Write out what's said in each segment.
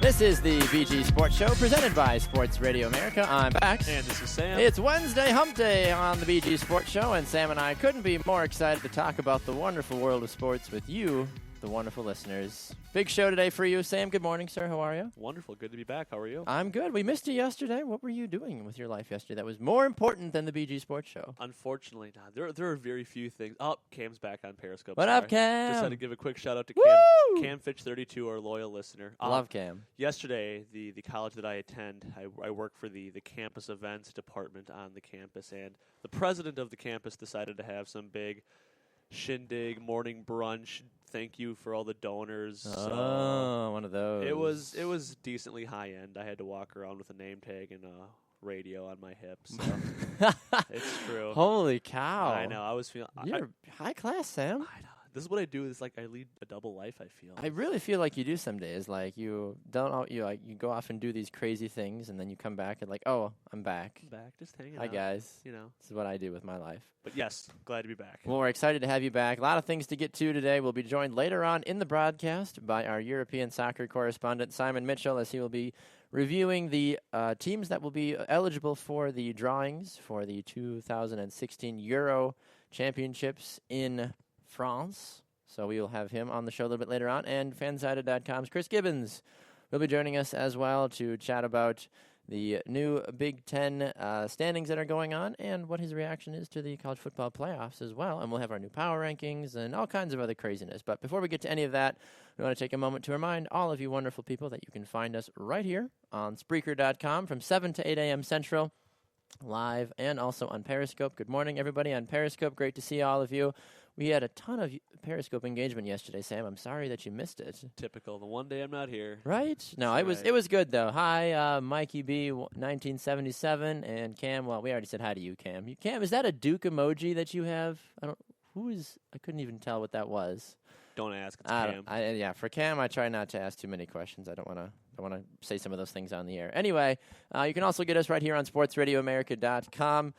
This is the BG Sports Show presented by Sports Radio America. I'm Bax. And this is Sam. It's Wednesday Hump Day on the BG Sports Show, and Sam and I couldn't be more excited to talk about the wonderful world of sports with you, the wonderful listeners. Big show today for you, Sam. Good morning, sir. How are you? Wonderful. Good to be back. How are you? I'm good. We missed you yesterday. What were you doing with your life yesterday that was more important than the BG Sports Show? Unfortunately not. There are very few things. Oh, Cam's back on Periscope. What up, Cam? Just had to give a quick shout out to Woo! Cam Fitch32, our loyal listener. Love Cam. Yesterday, the college that I attend, I work for the campus events department on the campus, and the president of the campus decided to have some big shindig, morning brunch. Thank you for all the donors. Oh, one of those. It was decently high end. I had to walk around with a name tag and a radio on my hip. So it's true. Holy cow! I know. I was feeling. You're high class, Sam. I know. This is what I do. Is like I lead a double life. I feel. I really feel like you do some days. Like you don't. You go off and do these crazy things, and then you come back and like, oh, I'm back. Back, just hanging out. Hi guys. You know, this is what I do with my life. But yes, glad to be back. Well, we're excited to have you back. A lot of things to get to today. We'll be joined later on in the broadcast by our European soccer correspondent Simon Mitchell, as he will be reviewing the teams that will be eligible for the drawings for the 2016 Euro Championships in France. So we will have him on the show a little bit later on. And Fansided.com's Chris Gibbons will be joining us as well to chat about the new Big Ten standings that are going on and what his reaction is to the college football playoffs as well. And we'll have our new power rankings and all kinds of other craziness. But before we get to any of that, we want to take a moment to remind all of you wonderful people that you can find us right here on Spreaker.com from 7 to 8 a.m. Central, live and also on Periscope. Good morning, everybody on Periscope. Great to see all of you. We had a ton of Periscope engagement yesterday, Sam. I'm sorry that you missed it. Typical. The one day I'm not here. Right? No, it was good though. Hi, Mikey B, 1977, and Cam. Well, we already said hi to you, Cam. Cam, is that a Duke emoji that you have? I couldn't even tell what that was. Don't ask. It's Cam. Yeah, for Cam, I try not to ask too many questions. I don't want to say some of those things on the air. Anyway, you can also get us right here on sportsradioamerica.com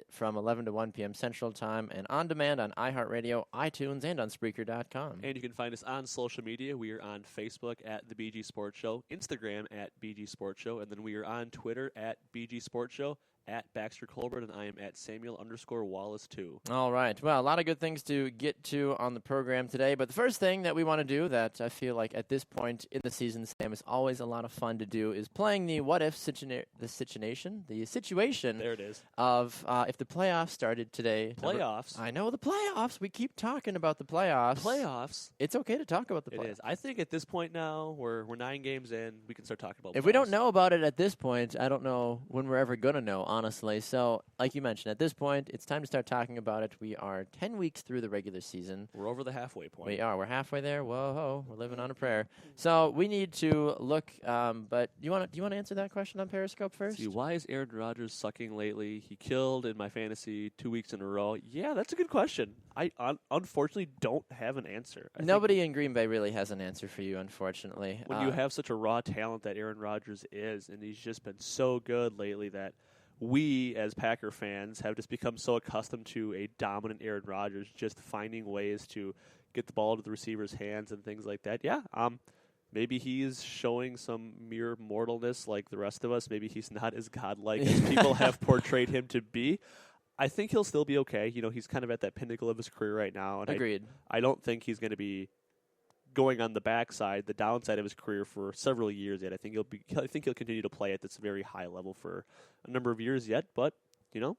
from 11 to 1 p.m. Central Time and on demand on iHeartRadio, iTunes, and on Spreaker.com. And you can find us on social media. We are on Facebook at The BG Sports Show, Instagram at BG Sports Show, and then we are on Twitter at BG Sports Show, at Baxter Colbert, and I am at Samuel_Wallace 2. All right. Well, a lot of good things to get to on the program today. But the first thing that we want to do that I feel like at this point in the season, Sam, is always a lot of fun to do is playing the what if situation. There it is. Of if the playoffs started today. Playoffs? I know the playoffs. We keep talking about the playoffs. Playoffs? It's okay to talk about the playoffs. It is. I think at this point now, we're 9 games in, we can start talking about If playoffs. we don't know about it at this point, I don't know when we're ever going to know, honestly. So, like you mentioned, at this point, it's time to start talking about it. We are 10 weeks through the regular season. We're over the halfway point. We are. We're halfway there. Whoa, we're living on a prayer. So we need to look. But do you want to answer that question on Periscope first? See, why is Aaron Rodgers sucking lately? He killed in my fantasy 2 weeks in a row. Yeah, that's a good question. I unfortunately don't have an answer. Nobody in Green Bay really has an answer for you, unfortunately. When you have such a raw talent that Aaron Rodgers is, and he's just been so good lately that we, as Packer fans, have just become so accustomed to a dominant Aaron Rodgers just finding ways to get the ball to the receiver's hands and things like that. Yeah, maybe he's showing some mere mortalness like the rest of us. Maybe he's not as godlike as people have portrayed him to be. I think he'll still be okay. You know, he's kind of at that pinnacle of his career right now. And Agreed. I don't think he's going to be going on the backside, the downside of his career for several years yet. I think he'll continue to play at this very high level for a number of years yet. But that's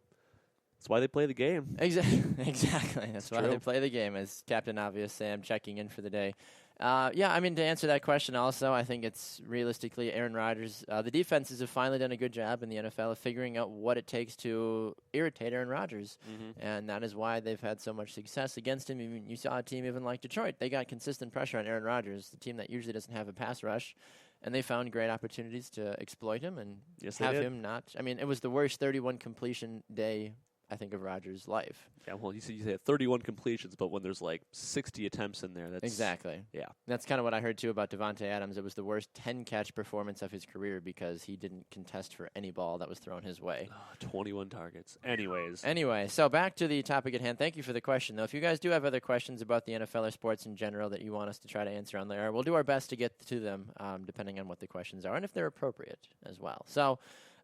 why they play the game. Exactly. That's why they play the game. As Captain Obvious Sam checking in for the day. To answer that question also, I think it's realistically Aaron Rodgers. The defenses have finally done a good job in the NFL of figuring out what it takes to irritate Aaron Rodgers. Mm-hmm. And that is why they've had so much success against him. Even, you saw a team even like Detroit. They got consistent pressure on Aaron Rodgers, the team that usually doesn't have a pass rush. And they found great opportunities to exploit him and have him not. I mean, it was the worst 31 completion day I think, of Rodgers' life. Yeah, well, you said 31 completions, but when there's like 60 attempts in there, that's... Exactly. Yeah. That's kind of what I heard, too, about Devontae Adams. It was the worst 10-catch performance of his career because he didn't contest for any ball that was thrown his way. 21 targets. Anyway, so back to the topic at hand. Thank you for the question, though. If you guys do have other questions about the NFL or sports in general that you want us to try to answer on there, we'll do our best to get to them, depending on what the questions are and if they're appropriate as well. So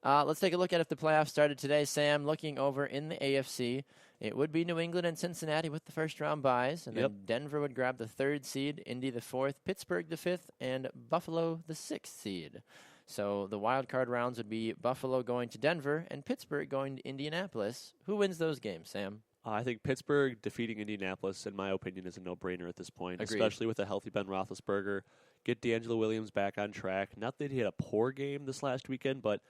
let's take a look at if the playoffs started today. Sam, looking over in the AFC, it would be New England and Cincinnati with the first-round byes, and then Denver would grab the 3rd seed, Indy the 4th, Pittsburgh the 5th, and Buffalo the 6th seed. So the wild card rounds would be Buffalo going to Denver and Pittsburgh going to Indianapolis. Who wins those games, Sam? I think Pittsburgh defeating Indianapolis, in my opinion, is a no-brainer at this point, Agreed. Especially with a healthy Ben Roethlisberger. Get D'Angelo Williams back on track. Not that he had a poor game this last weekend, but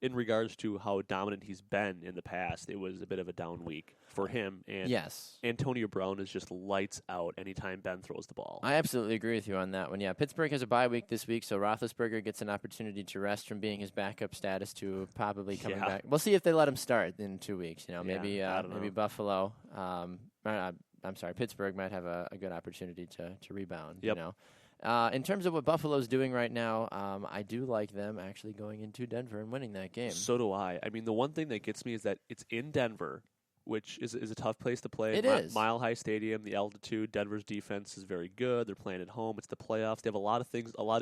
in regards to how dominant he's been in the past, it was a bit of a down week for him. And yes, Antonio Brown is just lights out anytime Ben throws the ball. I absolutely agree with you on that one. Yeah, Pittsburgh has a bye week this week, so Roethlisberger gets an opportunity to rest from being his backup status to probably coming back. We'll see if they let him start in 2 weeks. Maybe Buffalo. I'm sorry, Pittsburgh might have a good opportunity to rebound. Yep. In terms of what Buffalo's doing right now, I do like them actually going into Denver and winning that game. So do I. I mean, the one thing that gets me is that it's in Denver, which is a tough place to play. It is. Mile High Stadium, the altitude. Denver's defense is very good. They're playing at home. It's the playoffs. They have a lot of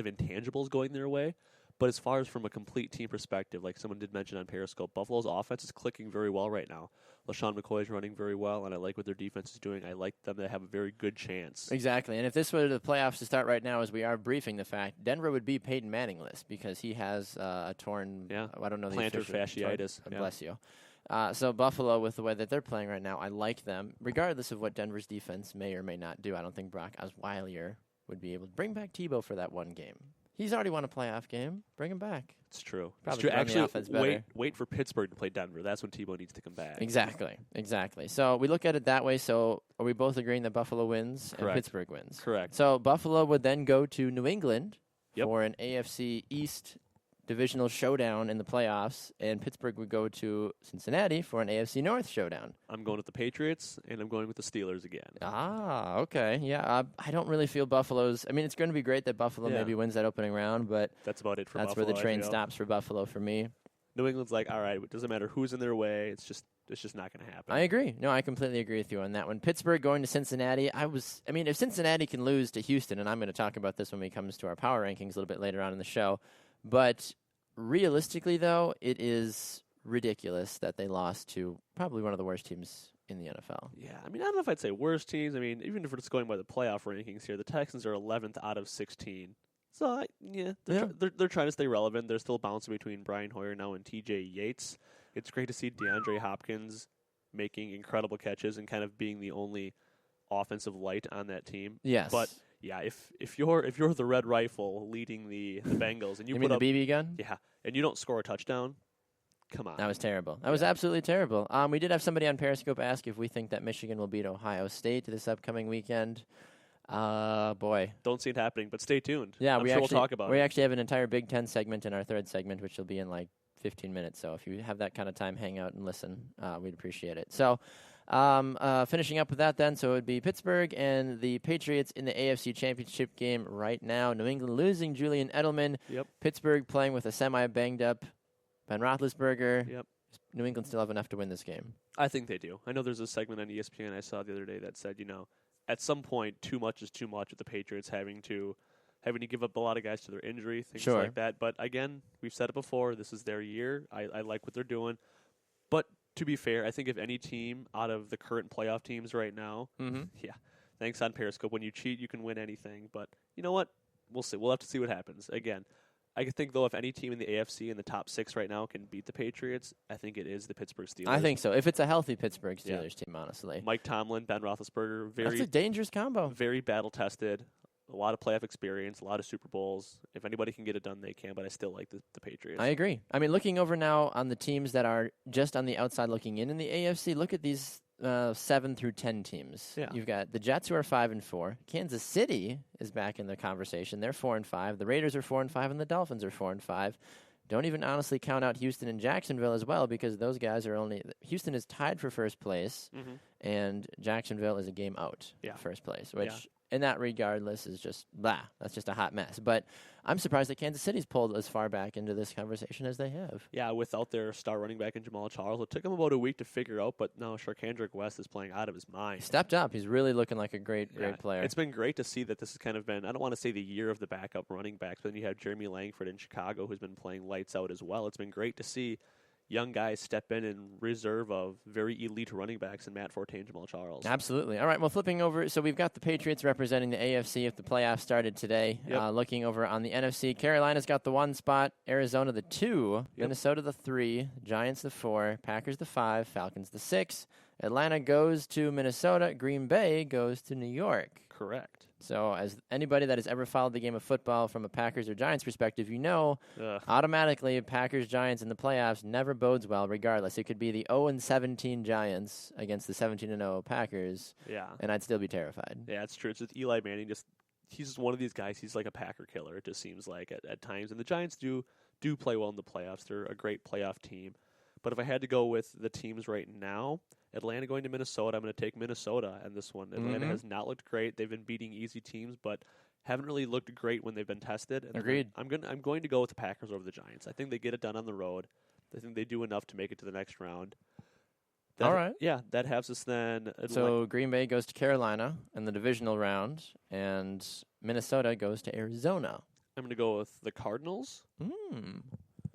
intangibles going their way. But as far as from a complete team perspective, like someone did mention on Periscope, Buffalo's offense is clicking very well right now. LaShawn McCoy is running very well, and I like what their defense is doing. I like them to have a very good chance. Exactly. And if this were the playoffs to start right now, as we are briefing the fact, Denver would be Peyton Manning-less because he has a torn, I don't know the plantar fasciitis. Bless you. So Buffalo, with the way that they're playing right now, I like them, regardless of what Denver's defense may or may not do. I don't think Brock Osweiler would be able to bring back Tebow for that one game. He's already won a playoff game. Bring him back. It's true. Probably Actually, wait for Pittsburgh to play Denver. That's when Tebow needs to come back. Exactly. So we look at it that way. So are we both agreeing that Buffalo wins and Pittsburgh wins? Correct. So Buffalo would then go to New England for an AFC East divisional showdown in the playoffs, and Pittsburgh would go to Cincinnati for an AFC North showdown. I'm going with the Patriots, and I'm going with the Steelers again. Okay. Yeah, I don't really feel Buffalo's... I mean, it's going to be great that Buffalo maybe wins that opening round, but... That's about it for Buffalo. That's where the train stops for Buffalo for me. New England's like, all right, it doesn't matter who's in their way. It's just not going to happen. I agree. No, I completely agree with you on that one. Pittsburgh going to Cincinnati. If Cincinnati can lose to Houston, and I'm going to talk about this when we come to our power rankings a little bit later on in the show, but realistically, though, it is ridiculous that they lost to probably one of the worst teams in the NFL. Yeah, I don't know if I'd say worst teams. Even if we're just going by the playoff rankings here, the Texans are 11th out of 16. So, they're trying to stay relevant. They're still bouncing between Brian Hoyer now and T.J. Yates. It's great to see DeAndre Hopkins making incredible catches and kind of being the only offensive light on that team. Yes. But yeah, if you're the Red Rifle leading the Bengals and you mean put the BB gun? Yeah, and you don't score a touchdown, come on. That was terrible. That was absolutely terrible. We did have somebody on Periscope ask if we think that Michigan will beat Ohio State this upcoming weekend. Boy. Don't see it happening, but stay tuned. Yeah, we'll talk about it. We actually have an entire Big Ten segment in our third segment, which will be in like 15 minutes. So if you have that kind of time, hang out and listen. We'd appreciate it. So finishing up with that then, so it would be Pittsburgh and the Patriots in the AFC Championship game right now. New England losing Julian Edelman. Yep. Pittsburgh playing with a semi-banged-up Ben Roethlisberger. Yep. New England still have enough to win this game. I think they do. I know there's a segment on ESPN I saw the other day that said, at some point, too much is too much with the Patriots having to give up a lot of guys to their injury, things like that. But again, we've said it before, this is their year. I like what they're doing. But to be fair, I think if any team out of the current playoff teams right now, thanks on Periscope, when you cheat, you can win anything. But you know what? We'll see. We'll have to see what happens. Again, I think, though, if any team in the AFC in the top 6 right now can beat the Patriots, I think it is the Pittsburgh Steelers. I think so. If it's a healthy Pittsburgh Steelers team, honestly. Mike Tomlin, Ben Roethlisberger, that's a dangerous combo. Very battle-tested, a lot of playoff experience, a lot of Super Bowls. If anybody can get it done, they can, but I still like the Patriots. I agree. Looking over now on the teams that are just on the outside looking in the AFC, look at these 7 through 10 teams. Yeah. You've got the Jets, who are 5-4. Kansas City is back in the conversation. They're 4-5. The Raiders are 4-5, and the Dolphins are 4-5. Don't even honestly count out Houston and Jacksonville as well, because those guys are only – Houston is tied for first place, and Jacksonville is a game out of first place, which in that regardless is just blah. That's just a hot mess. But I'm surprised that Kansas City's pulled as far back into this conversation as they have. Yeah, without their star running back in Jamal Charles. It took them about a week to figure out, but no, Sharkhandrick West is playing out of his mind. He stepped up. He's really looking like a great player. It's been great to see that this has kind of been, I don't want to say the year of the backup running backs, but then you have Jeremy Langford in Chicago who's been playing lights out as well. It's been great to see young guys step in reserve of very elite running backs in Matt Forte and Jamal Charles. Absolutely. All right, well, flipping over, so we've got the Patriots representing the AFC if the playoffs started today. Looking over on the NFC, Carolina's got the 1 spot, Arizona the 2, Minnesota the 3, Giants the 4, Packers the 5, Falcons the 6. Atlanta goes to Minnesota, Green Bay goes to New York. Correct. So as anybody that has ever followed the game of football from a Packers or Giants perspective, you know automatically Packers-Giants in the playoffs never bodes well regardless. It could be the 0-17 Giants against the 17-0 Packers, and I'd still be terrified. Yeah, it's true. It's just Eli Manning. He's just one of these guys. He's like a Packer killer, it just seems like at times. And the Giants do play well in the playoffs. They're a great playoff team. But if I had to go with the teams right now, Atlanta going to Minnesota, I'm going to take Minnesota in this one. Atlanta has not looked great. They've been beating easy teams, but haven't really looked great when they've been tested. And Agreed. I'm going to go with the Packers over the Giants. I think they get it done on the road. I think they do enough to make it to the next round. All right. Yeah, that has us then. So Green Bay goes to Carolina in the divisional round, and Minnesota goes to Arizona. I'm going to go with the Cardinals.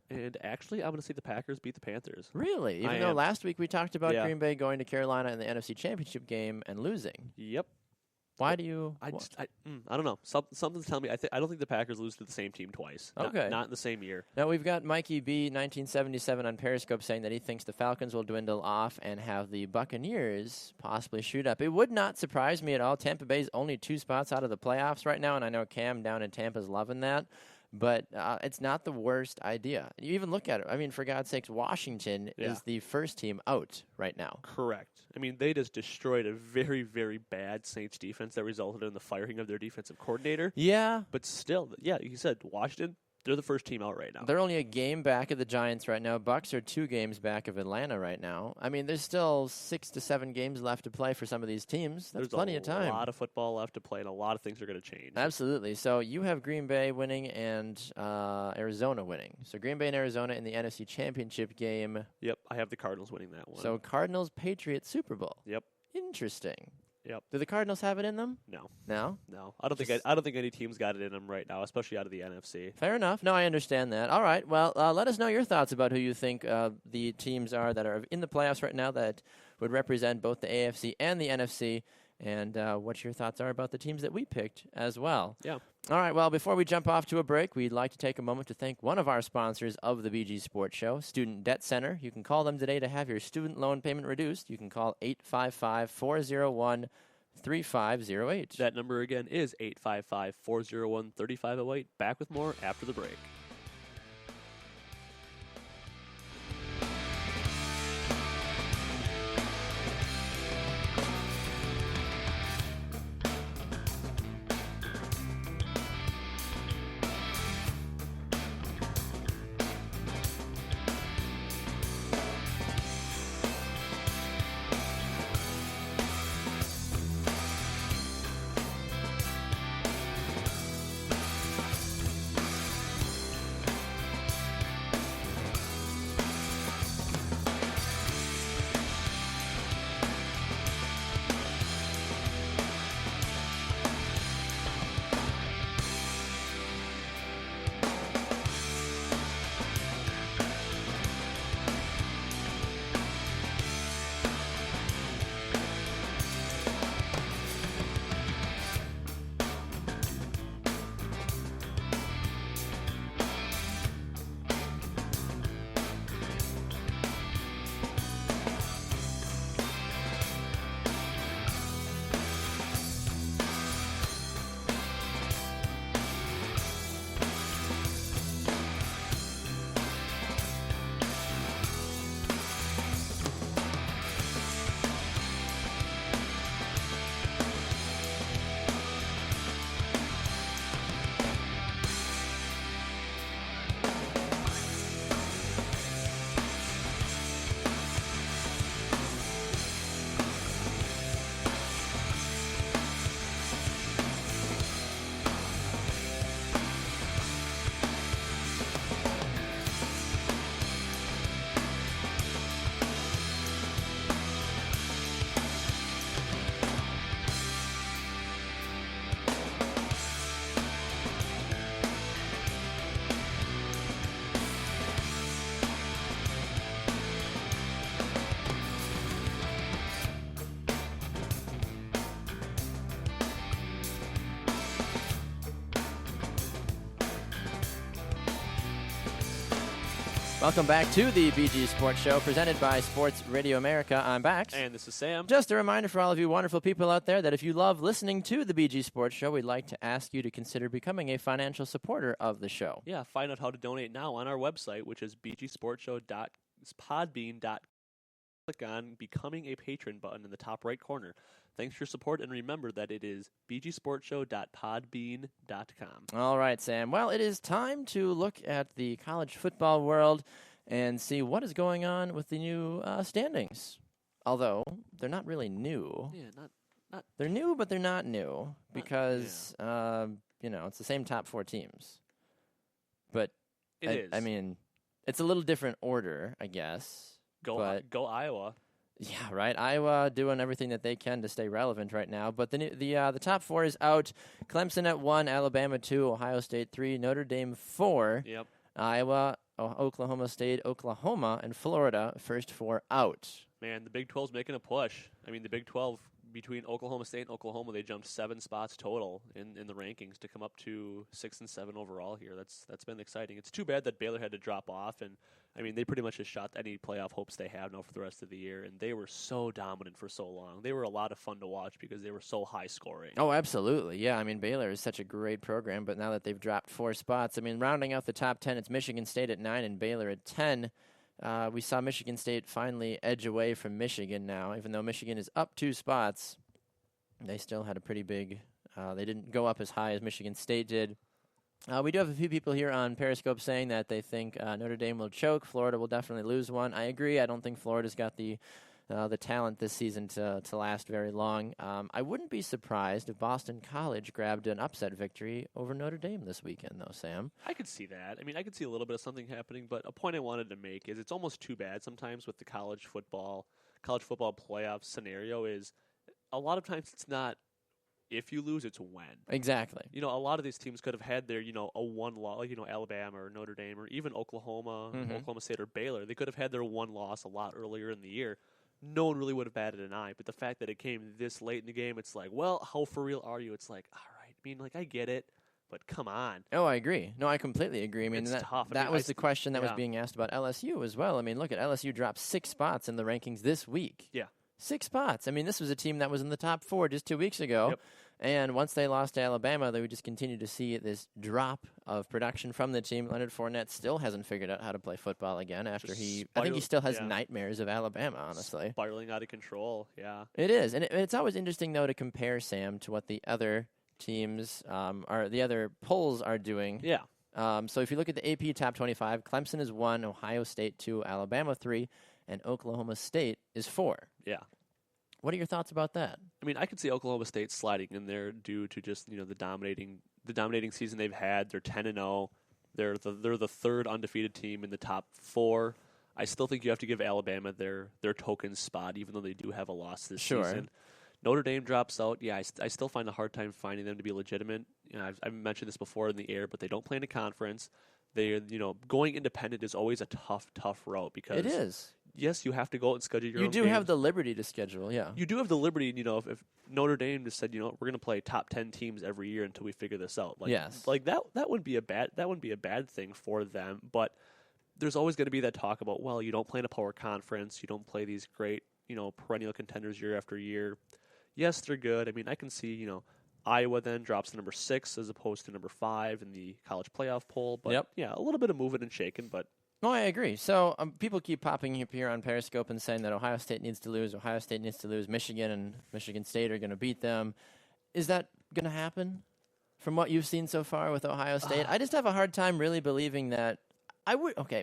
And actually, I'm going to see the Packers beat the Panthers. Really? Even though last week we talked about Green Bay going to Carolina in the NFC Championship game and losing. Yep. Why do you? I don't know. Something's telling me. I don't think the Packers lose to the same team twice. Okay. Not in the same year. Now we've got Mikey B 1977 on Periscope saying that he thinks the Falcons will dwindle off and have the Buccaneers possibly shoot up. It would not surprise me at all. Tampa Bay's only 2 spots out of the playoffs right now, and I know Cam down in Tampa's loving that. But it's not the worst idea. You even look at it. I mean, for God's sakes, Washington is the first team out right now. Correct. I mean, they just destroyed a very, very bad Saints defense that resulted in the firing of their defensive coordinator. Yeah. But still, you said Washington, they're the first team out right now. They're only a game back of the Giants right now. Bucks are 2 games back of Atlanta right now. I mean, there's still 6 to 7 games left to play for some of these teams. That's plenty of time. There's a lot of football left to play, and a lot of things are going to change. Absolutely. So you have Green Bay winning and Arizona winning. So Green Bay and Arizona in the NFC Championship game. Yep, I have the Cardinals winning that one. So Cardinals-Patriots Super Bowl. Yep. Interesting. Yep. Do the Cardinals have it in them? No. No? No. I don't think any team's got it in them right now, especially out of the NFC. Fair enough. No, I understand that. All right. Well, let us know your thoughts about who you think the teams are that are in the playoffs right now that would represent both the AFC and the NFC, and what your thoughts are about the teams that we picked as well. Yeah. All right, well, before we jump off to a break, we'd like to take a moment to thank one of our sponsors of the BG Sports Show, Student Debt Center. You can call them today to have your student loan payment reduced. You can call 855-401-3508. That number again is 855-401-3508. Back with more after the break. Welcome back to the BG Sports Show, presented by Sports Radio America. I'm Bax. And this is Sam. Just a reminder for all of you wonderful people out there that if you love listening to the BG Sports Show, we'd like to ask you to consider becoming a financial supporter of the show. Yeah, find out how to donate now on our website, which is bgsportshow.podbean.com. Click on Becoming a Patron button in the top right corner. Thanks for your support, and remember that it is bgsportshow.podbean.com. All right, Sam. Well, it is time to look at the college football world and see what is going on with the new standings. Although, they're not really new. Yeah, not. They're new, but they're not new because, it's the same top 4 teams. But, It is. I mean, it's a little different order, I guess. Go Iowa. Yeah, right. Iowa doing everything that they can to stay relevant right now. But the top 4 is out. Clemson at 1, Alabama 2, Ohio State 3, Notre Dame 4. Yep. Iowa, Oklahoma State, Oklahoma, and Florida, first 4 out. Man, the Big 12's making a push. I mean, the Big 12, between Oklahoma State and Oklahoma, they jumped 7 spots total in the rankings to come up to 6 and 7 overall here. That's been exciting. It's too bad that Baylor had to drop off, and I mean, they pretty much just shot any playoff hopes they have now for the rest of the year, and they were so dominant for so long. They were a lot of fun to watch because they were so high scoring. Oh, absolutely. Yeah, I mean, Baylor is such a great program, but now that they've dropped 4 spots, I mean, rounding out the top 10, it's Michigan State at 9 and Baylor at 10. We saw Michigan State finally edge away from Michigan now, even though Michigan is up 2 spots. They still had a pretty big, they didn't go up as high as Michigan State did. We do have a few people here on Periscope saying that they think Notre Dame will choke. Florida will definitely lose one. I agree. I don't think Florida's got the talent this season to last very long. I wouldn't be surprised if Boston College grabbed an upset victory over Notre Dame this weekend, though, Sam. I could see that. I mean, I could see a little bit of something happening, but a point I wanted to make is it's almost too bad sometimes with the college football playoff scenario is a lot of times it's not if you lose, it's when. Exactly. You know, a lot of these teams could have had their, a one loss, like, Alabama or Notre Dame or even Oklahoma, Oklahoma State or Baylor. They could have had their one loss a lot earlier in the year. No one really would have batted an eye. But the fact that it came this late in the game, it's like, well, how for real are you? It's like, all right. I mean, like, I get it, but come on. Oh, I agree. No, I completely agree. I mean, it's tough. That was the question that was being asked about LSU as well. I mean, look at LSU dropped 6 spots in the rankings this week. Yeah. 6 spots. I mean, this was a team that was in the top 4 just 2 weeks ago. Yep. And once they lost to Alabama, they would just continue to see this drop of production from the team. Leonard Fournette still hasn't figured out how to play football again after I think he still has nightmares of Alabama, honestly. Spiraling out of control, yeah. It is. And it's always interesting, though, to compare, Sam, to what the other teams the other polls are doing. Yeah. So if you look at the AP Top 25, Clemson is 1, Ohio State 2, Alabama 3, and Oklahoma State is 4. Yeah. What are your thoughts about that? I mean, I could see Oklahoma State sliding in there due to just the dominating season they've had. They're 10-0. They're the third undefeated team in the top 4. I still think you have to give Alabama their token spot, even though they do have a loss this season. Notre Dame drops out. Yeah, I still find a hard time finding them to be legitimate. I've mentioned this before in the air, but they don't play in a conference. They going independent is always a tough route because it is. Yes, you have to go out and schedule your own games. You do have the liberty to schedule, yeah. You do have the liberty, if Notre Dame just said, we're going to play top 10 teams every year until we figure this out. Yes. Like that wouldn't be a bad thing for them, but there's always going to be that talk about, well, you don't play in a power conference, you don't play these great, perennial contenders year after year. Yes, they're good. I mean, I can see, Iowa then drops to number 6 as opposed to number 5 in the college playoff poll, but yeah, a little bit of moving and shaking, but no, I agree. So people keep popping up here on Periscope and saying that Ohio State needs to lose, Michigan and Michigan State are going to beat them. Is that going to happen from what you've seen so far with Ohio State? I just have a hard time really believing that.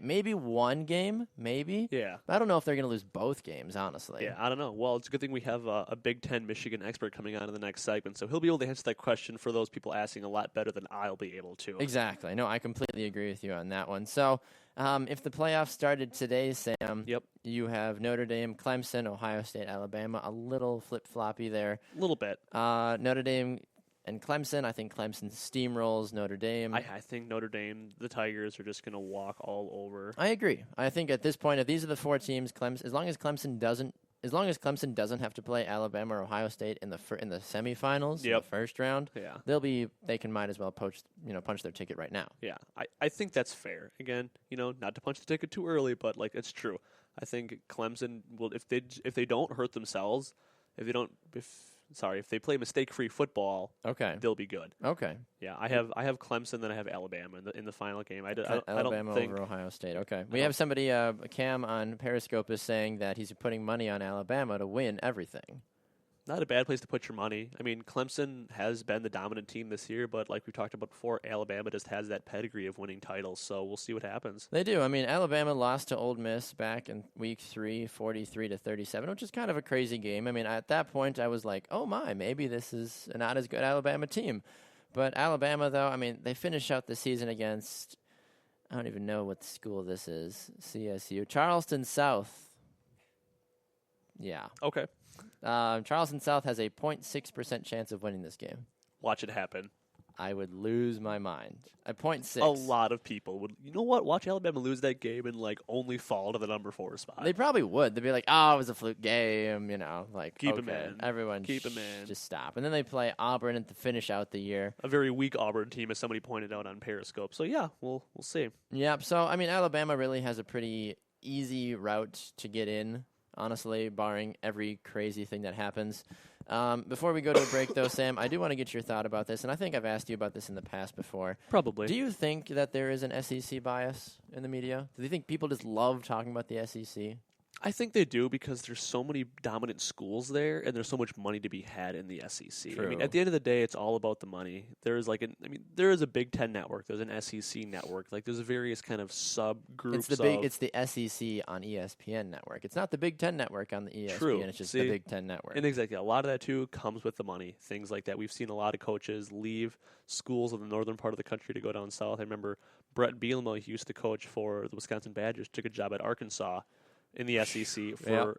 Maybe one game, maybe. Yeah. But I don't know if they're going to lose both games, honestly. Yeah, I don't know. Well, it's a good thing we have a Big Ten Michigan expert coming on in the next segment, so he'll be able to answer that question for those people asking a lot better than I'll be able to. Exactly. No, I completely agree with you on that one. So if the playoffs started today, Sam, you have Notre Dame, Clemson, Ohio State, Alabama, a little flip-floppy there. A little bit. Notre Dame and Clemson, I think Clemson steamrolls Notre Dame. I think Notre Dame, the Tigers, are just going to walk all over. I agree. I think at this point, if these are the 4 teams, as long as Clemson doesn't as long as Clemson doesn't have to play Alabama or Ohio State in the semifinals, in the first round, they might as well punch their ticket right now. Yeah, I think that's fair. Again, not to punch the ticket too early, but like it's true. I think Clemson will if they don't hurt themselves, if they play mistake-free football, they'll be good. Okay. Yeah, I have Clemson, then I have Alabama in the final game. Alabama over Ohio State. Okay. We have somebody, Cam on Periscope is saying that he's putting money on Alabama to win everything. Not a bad place to put your money. I mean, Clemson has been the dominant team this year, but like we talked about before, Alabama just has that pedigree of winning titles, so we'll see what happens. They do. I mean, Alabama lost to Ole Miss back in week 3, 43-37, which is kind of a crazy game. I mean, at that point, I was like, oh my, maybe this is a not as good Alabama team. But Alabama, though, I mean, they finish out the season against, I don't even know what school this is, CSU, Charleston South. Yeah. Okay. Charleston South has a 0.6% chance of winning this game. Watch it happen. I would lose my mind. A 0.6. A lot of people would. You know what? Watch Alabama lose that game and only fall to the number 4 spot. They probably would. They'd be like, "Oh, it was a fluke game," Keep him in. Everyone, keep him in. Just stop. And then they play Auburn to finish out the year. A very weak Auburn team, as somebody pointed out on Periscope. So yeah, we'll see. Yep. So I mean, Alabama really has a pretty easy route to get in. Honestly, barring every crazy thing that happens. Before we go to a break, though, Sam, I do want to get your thought about this, and I think I've asked you about this in the past before. Probably. Do you think that there is an SEC bias in the media? Do you think people just love talking about the SEC? I think they do because there's so many dominant schools there, and there's so much money to be had in the SEC. True. I mean, at the end of the day, it's all about the money. There is a Big Ten network. There's an SEC network. There's various kind of subgroups. It's the SEC on ESPN network. It's not the Big Ten network on the ESPN. True. It's just the Big Ten network. And exactly, a lot of that too comes with the money. Things like that. We've seen a lot of coaches leave schools in the northern part of the country to go down south. I remember Brett Bielema, who used to coach for the Wisconsin Badgers, took a job at Arkansas. In the SEC for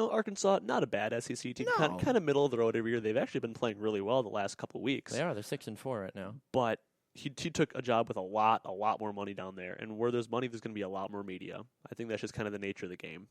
Arkansas, not a bad SEC team, No. kind of middle of the road every year. They've actually been playing really well the last couple of weeks. They are. They're 6-4 right now. But he took a job with a lot more money down there, and where there's money, there's going to be a lot more media. I think that's just kind of the nature of the game.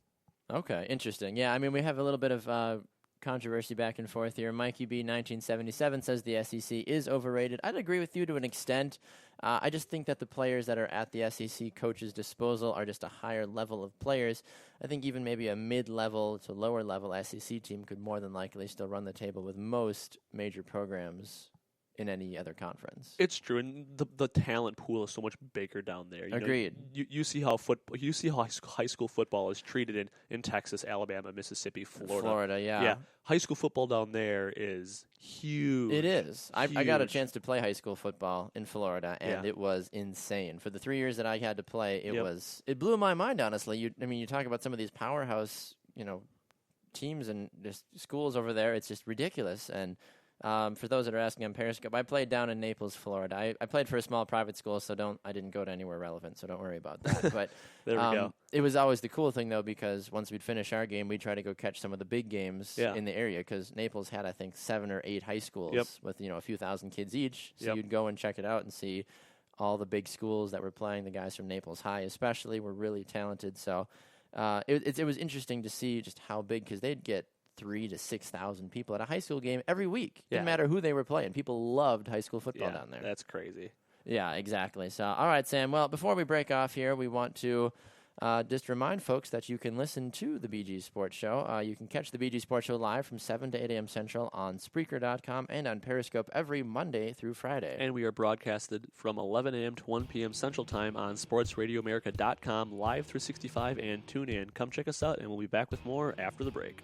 Okay, interesting. Yeah, I mean, we have a little bit of controversy back and forth here. Mikey B 1977 says the SEC is overrated. I'd agree with you to an extent. I just think that the players that are at the SEC coaches' disposal are just a higher level of players. I think even maybe a mid-level to lower-level SEC team could more than likely still run the table with most major programs in any other conference. It's true, and the talent pool is so much bigger down there. Agreed. You see how high school football is treated in Texas, Alabama, Mississippi, Florida. Yeah. High school football down there is huge. It is. I got a chance to play high school football in Florida, and it was insane. For the 3 years that I had to play, it blew my mind, honestly. You talk about some of these powerhouse, teams and just schools over there. It's just ridiculous. And for those that are asking on Periscope, I played down in Naples, Florida. I played for a small private school, so I didn't go to anywhere relevant, so don't worry about that. But there we go. It was always the cool thing, though, because once we'd finish our game, we'd try to go catch some of the big games in the area, because Naples had, I think, 7 or 8 high schools with a few thousand kids each. So you'd go and check it out and see all the big schools that were playing. The guys from Naples High, especially, were really talented. So it was interesting to see just how big, because they'd get 3,000 to 6,000 people at a high school game every week. Didn't matter who they were playing. People loved high school football down there. That's crazy. Yeah, exactly. So, all right, Sam. Well, before we break off here, we want to just remind folks that you can listen to the BG Sports Show. You can catch the BG Sports Show live from 7 to 8 a.m. Central on Spreaker.com and on Periscope every Monday through Friday. And we are broadcasted from 11 a.m. to 1 p.m. Central Time on SportsRadioAmerica.com, live 365, and tune in. Come check us out, and we'll be back with more after the break.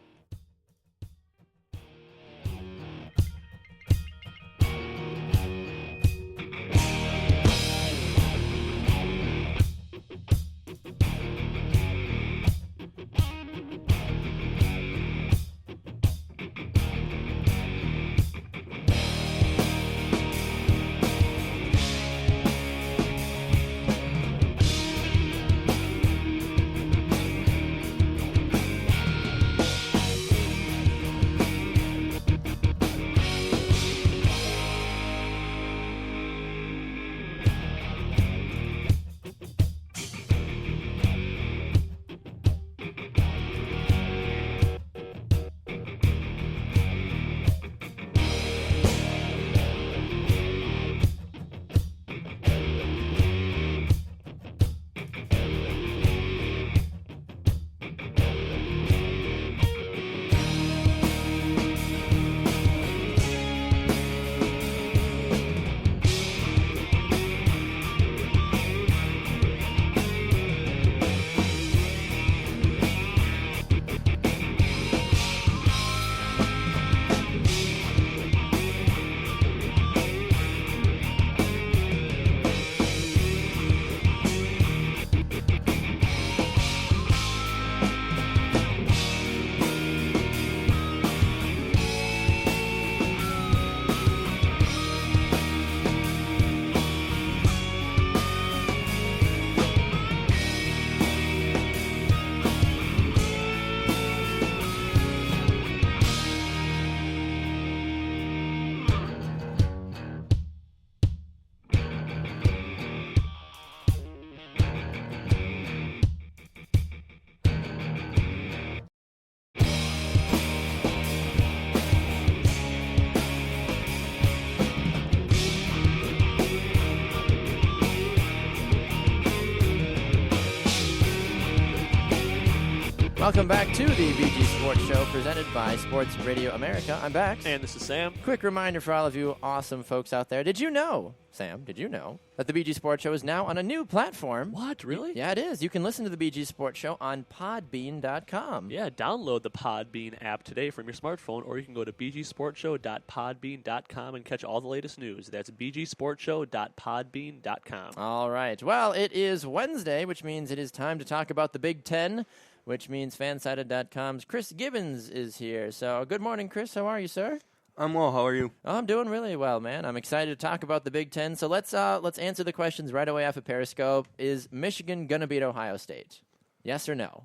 Welcome back to the BG Sports Show presented by Sports Radio America. I'm Bax. And this is Sam. Quick reminder for all of you awesome folks out there. Did you know, Sam, that the BG Sports Show is now on a new platform? What, really? Yeah, it is. You can listen to the BG Sports Show on podbean.com. Yeah, download the Podbean app today from your smartphone, or you can go to bgsportshow.podbean.com and catch all the latest news. That's bgsportshow.podbean.com. All right. Well, it is Wednesday, which means it is time to talk about the Big Ten, which means Fansided.com's Chris Gibbons is here. So good morning, Chris. How are you, sir? I'm well. How are you? Oh, I'm doing really well, man. I'm excited to talk about the Big Ten. So let's answer the questions right away off of Periscope. Is Michigan going to beat Ohio State? Yes or no?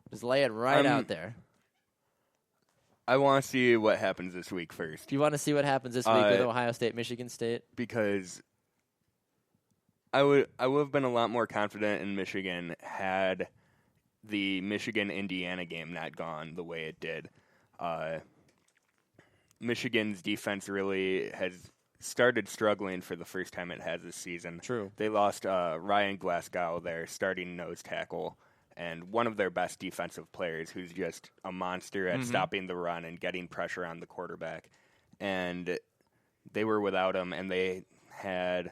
Just lay it right out there. I want to see what happens this week first. Do you want to see what happens this week with Ohio State, Michigan State? Because I would have been a lot more confident in Michigan had the Michigan-Indiana game not gone the way it did. Michigan's defense really has started struggling for the first time it has this season. True. They lost Ryan Glasgow, their starting nose tackle, and one of their best defensive players who's just a monster at stopping the run and getting pressure on the quarterback. And they were without him, and they had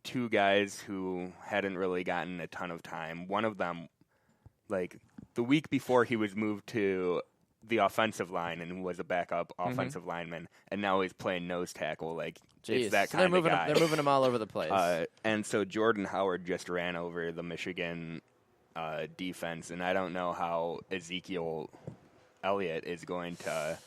two guys who hadn't really gotten a ton of time. One of them, like, the week before he was moved to the offensive line and was a backup offensive lineman, and now he's playing nose tackle. Like, Jeez. it's that So kind of guy. They're moving him all over the place. And so Jordan Howard just ran over the Michigan defense, and I don't know how Ezekiel Elliott is going to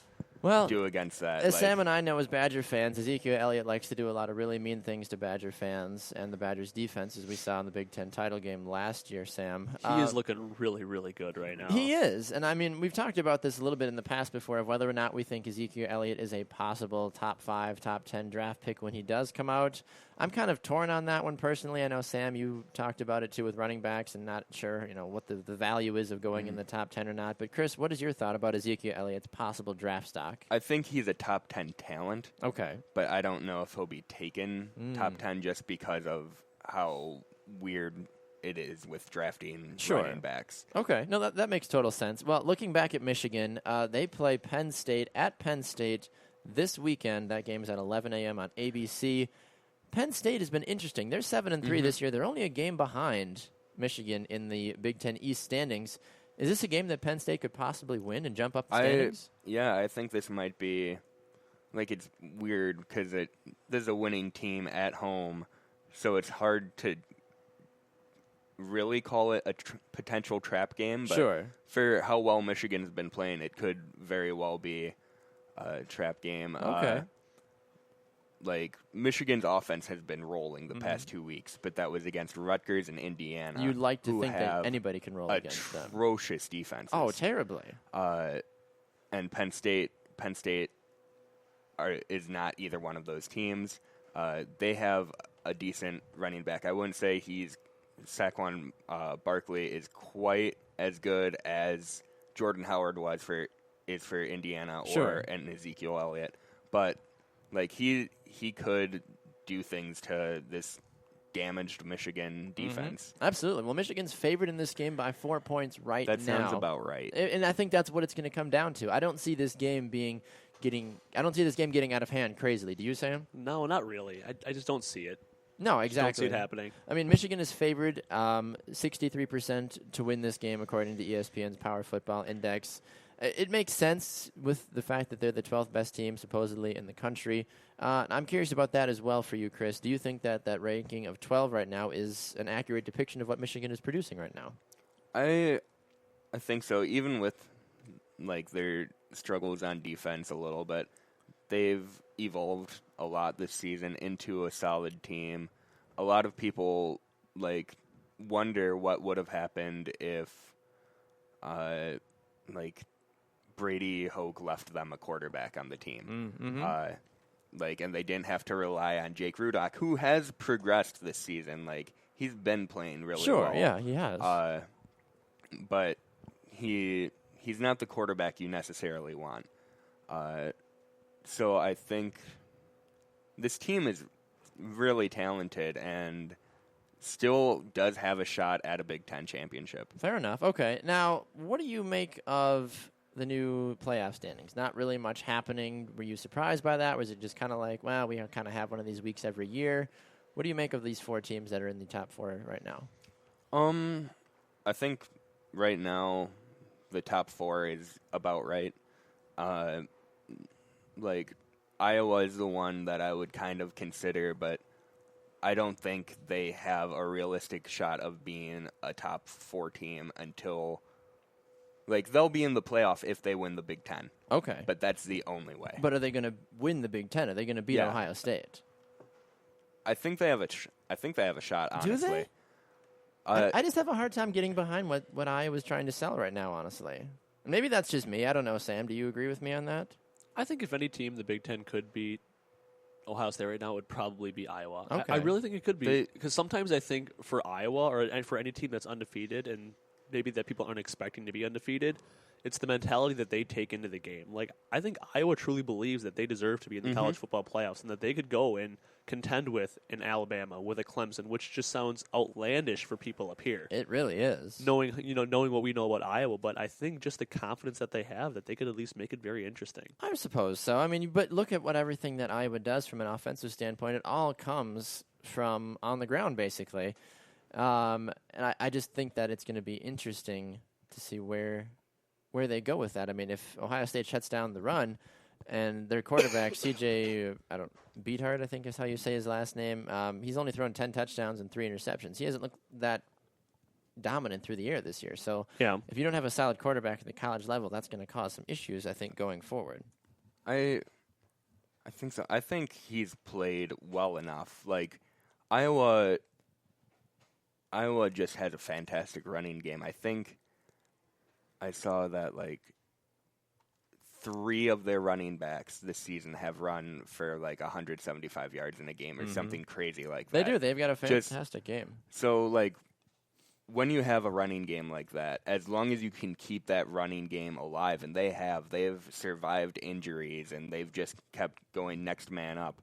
do against that. As Sam and I know as Badger fans, Ezekiel Elliott likes to do a lot of really mean things to Badger fans and the Badgers' defense, as we saw in the Big Ten title game last year, Sam. He is looking really, really good right now. He is. And, I mean, we've talked about this a little bit in the past before of whether or not we think Ezekiel Elliott is a possible top 5, top 10 draft pick when he does come out. I'm kind of torn on that one personally. I know, Sam, you talked about it, too, with running backs and not sure, what the value is of going in the top 10 or not. But, Chris, what is your thought about Ezekiel Elliott's possible draft stock? I think he's a top 10 talent. Okay. But I don't know if he'll be taken top 10 just because of how weird it is with drafting running backs. Okay. No, that makes total sense. Well, looking back at Michigan, they play Penn State at Penn State this weekend. That game is at 11 a.m. on ABC. Penn State has been interesting. They're 7-3 this year. They're only a game behind Michigan in the Big Ten East standings. Is this a game that Penn State could possibly win and jump up the standings? Yeah, I think this might be, it's weird because this is a winning team at home, so it's hard to really call it a potential trap game. But for how well Michigan's been playing, it could very well be a trap game. Okay. Michigan's offense has been rolling the past 2 weeks, but that was against Rutgers and Indiana. You'd like to think that anybody can roll against them. Atrocious defenses. Oh, terribly. And Penn State is not either one of those teams. They have a decent running back. I wouldn't say Saquon Barkley is quite as good as Jordan Howard for Indiana or an Ezekiel Elliott, but he could do things to this damaged Michigan defense. Absolutely. Well, Michigan's favored in this game by 4 points now. That sounds about right. And I think that's what it's going to come down to. I don't see this game getting out of hand crazily. Do you, Sam? No, not really. I just don't see it. No, exactly. Don't see it happening. I mean, Michigan is favored 63% to win this game according to ESPN's Power Football Index. It makes sense with the fact that they're the 12th best team supposedly in the country. I'm curious about that as well for you, Chris. Do you think that ranking of 12 right now is an accurate depiction of what Michigan is producing right now? I think so. Even with their struggles on defense a little bit, they've evolved a lot this season into a solid team. A lot of people wonder what would have happened if Brady Hoke left them a quarterback on the team. And they didn't have to rely on Jake Rudock, who has progressed this season. He's been playing really well. Sure, yeah, he has. But he's not the quarterback you necessarily want. So I think this team is really talented, and still does have a shot at a Big Ten championship. Fair enough. Okay. Now, what do you make of the new playoff standings? Not really much happening. Were you surprised by that? Was it just kind of like, well, we kind of have one of these weeks every year? What do you make of these 4 teams that are in the top 4 right now? I think right now the top 4 is about right. Like, Iowa is the one that I would kind of consider, but I don't think they have a realistic shot of being a top 4 team until, like, they'll be in the playoff if they win the Big Ten. Okay. But that's the only way. But are they going to win the Big Ten? Are they going to beat Ohio State? I think they have a shot, honestly. Do they? I just have a hard time getting behind what Iowa's trying to sell right now, honestly. Maybe that's just me. I don't know, Sam. Do you agree with me on that? I think if any team the Big Ten could beat Ohio State right now, it would probably be Iowa. Okay. I really think it could be. Because sometimes I think for Iowa and for any team that's undefeated and maybe that people aren't expecting to be undefeated, it's the mentality that they take into the game. Like, I think Iowa truly believes that they deserve to be in the college football playoffs and that they could go and contend with an Alabama, with a Clemson, which just sounds outlandish for people up here. It really is. Knowing what we know about Iowa, but I think just the confidence that they have, that they could at least make it very interesting. I suppose so. I mean, but look at what everything that Iowa does from an offensive standpoint. It all comes from on the ground, basically. And I just think that it's going to be interesting to see where they go with that. I mean, if Ohio State shuts down the run and their quarterback, CJ Beathard, I think is how you say his last name, he's only thrown 10 touchdowns and 3 interceptions. He hasn't looked that dominant through the air this year. So if you don't have a solid quarterback at the college level, that's going to cause some issues, I think, going forward. I think so. I think he's played well enough. Like, Iowa just has a fantastic running game. I think I saw that, like, 3 of their running backs this season have run for, like, 175 yards in a game or something crazy like that. They do. They've got a fantastic game. So, like, when you have a running game like that, as long as you can keep that running game alive, and they've survived injuries, and they've just kept going next man up,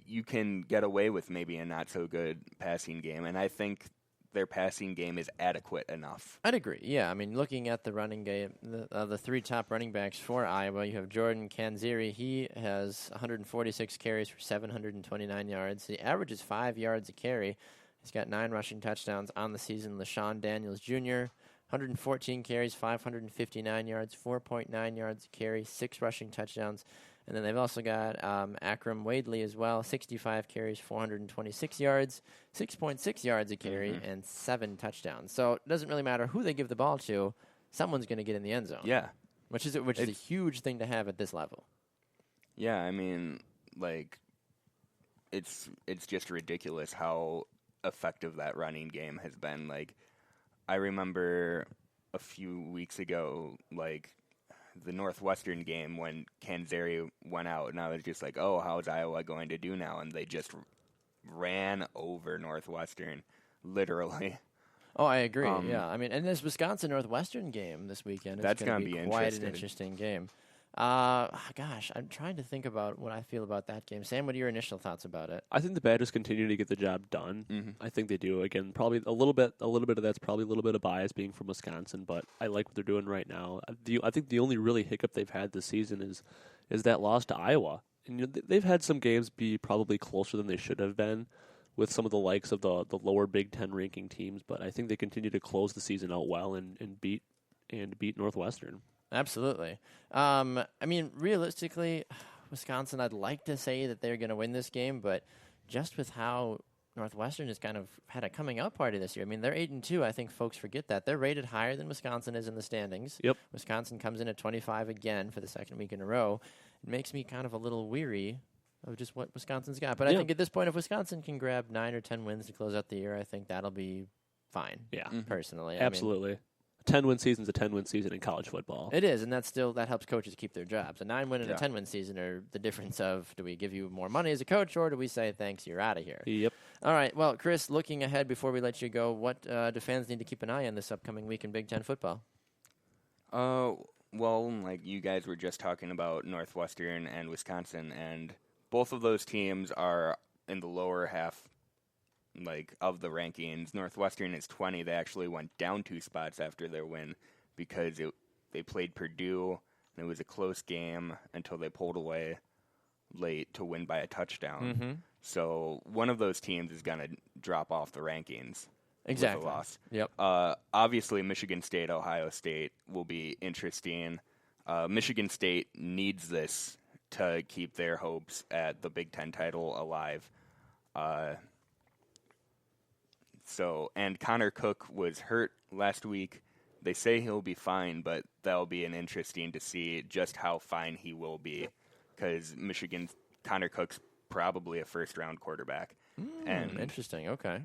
you can get away with maybe a not-so-good passing game, and I think their passing game is adequate enough. I'd agree. Yeah, I mean, looking at the running game, the 3 top running backs for Iowa, you have Jordan Kanziri. He has 146 carries for 729 yards. He averages 5 yards a carry. He's got 9 rushing touchdowns on the season. LaShawn Daniels Jr., 114 carries, 559 yards, 4.9 yards a carry, 6 rushing touchdowns. And then they've also got Akram Wadley as well, 65 carries, 426 yards, 6.6 yards a carry, and 7 touchdowns. So it doesn't really matter who they give the ball to. Someone's going to get in the end zone. Yeah. Which is a huge thing to have at this level. Yeah, I mean, like, it's just ridiculous how effective that running game has been. Like, I remember a few weeks ago, like, the Northwestern game when Kanzeri went out, and I was just like, oh, how's Iowa going to do now? And they just ran over Northwestern, literally. Oh, I agree, yeah. I mean, and this Wisconsin-Northwestern game this weekend is going to be quite an interesting game. Gosh, I'm trying to think about what I feel about that game. Sam, what are your initial thoughts about it? I think the Badgers continue to get the job done. I think they do. Again, probably a little bit of that's probably a little bit of bias being from Wisconsin, but I like what they're doing right now. I think the only really hiccup they've had this season is that loss to Iowa. And they've had some games be probably closer than they should have been with some of the likes of the lower Big Ten ranking teams, but I think they continue to close the season out well and beat Northwestern. Absolutely. I mean, realistically, Wisconsin, I'd like to say that they're going to win this game, but just with how Northwestern has kind of had a coming-out party this year. I mean, they're 8-2. I think folks forget that. They're rated higher than Wisconsin is in the standings. Yep. Wisconsin comes in at 25 again for the second week in a row. It makes me kind of a little weary of just what Wisconsin's got. But I think at this point, if Wisconsin can grab 9 or 10 wins to close out the year, I think that'll be fine. Yeah. Personally. Absolutely. I mean, 10-win season's a 10-win season in college football. It is, and that helps coaches keep their jobs. A 9-win and a 10-win season are the difference of, do we give you more money as a coach, or do we say, thanks, you're out of here? Yep. All right, well, Chris, looking ahead before we let you go, what do fans need to keep an eye on this upcoming week in Big Ten football? Well, like you guys were just talking about Northwestern and Wisconsin, and both of those teams are in the lower half of the rankings. Northwestern is 20. They actually went down 2 spots after their win because they played Purdue, and it was a close game until they pulled away late to win by a touchdown. Mm-hmm. So one of those teams is going to drop off the rankings. Exactly. With a loss. Yep. Obviously, Michigan State, Ohio State will be interesting. Michigan State needs this to keep their hopes at the Big Ten title alive. And Connor Cook was hurt last week. They say he'll be fine, but that'll be interesting to see just how fine he will be, because Connor Cook's probably a first-round quarterback. Interesting. Okay.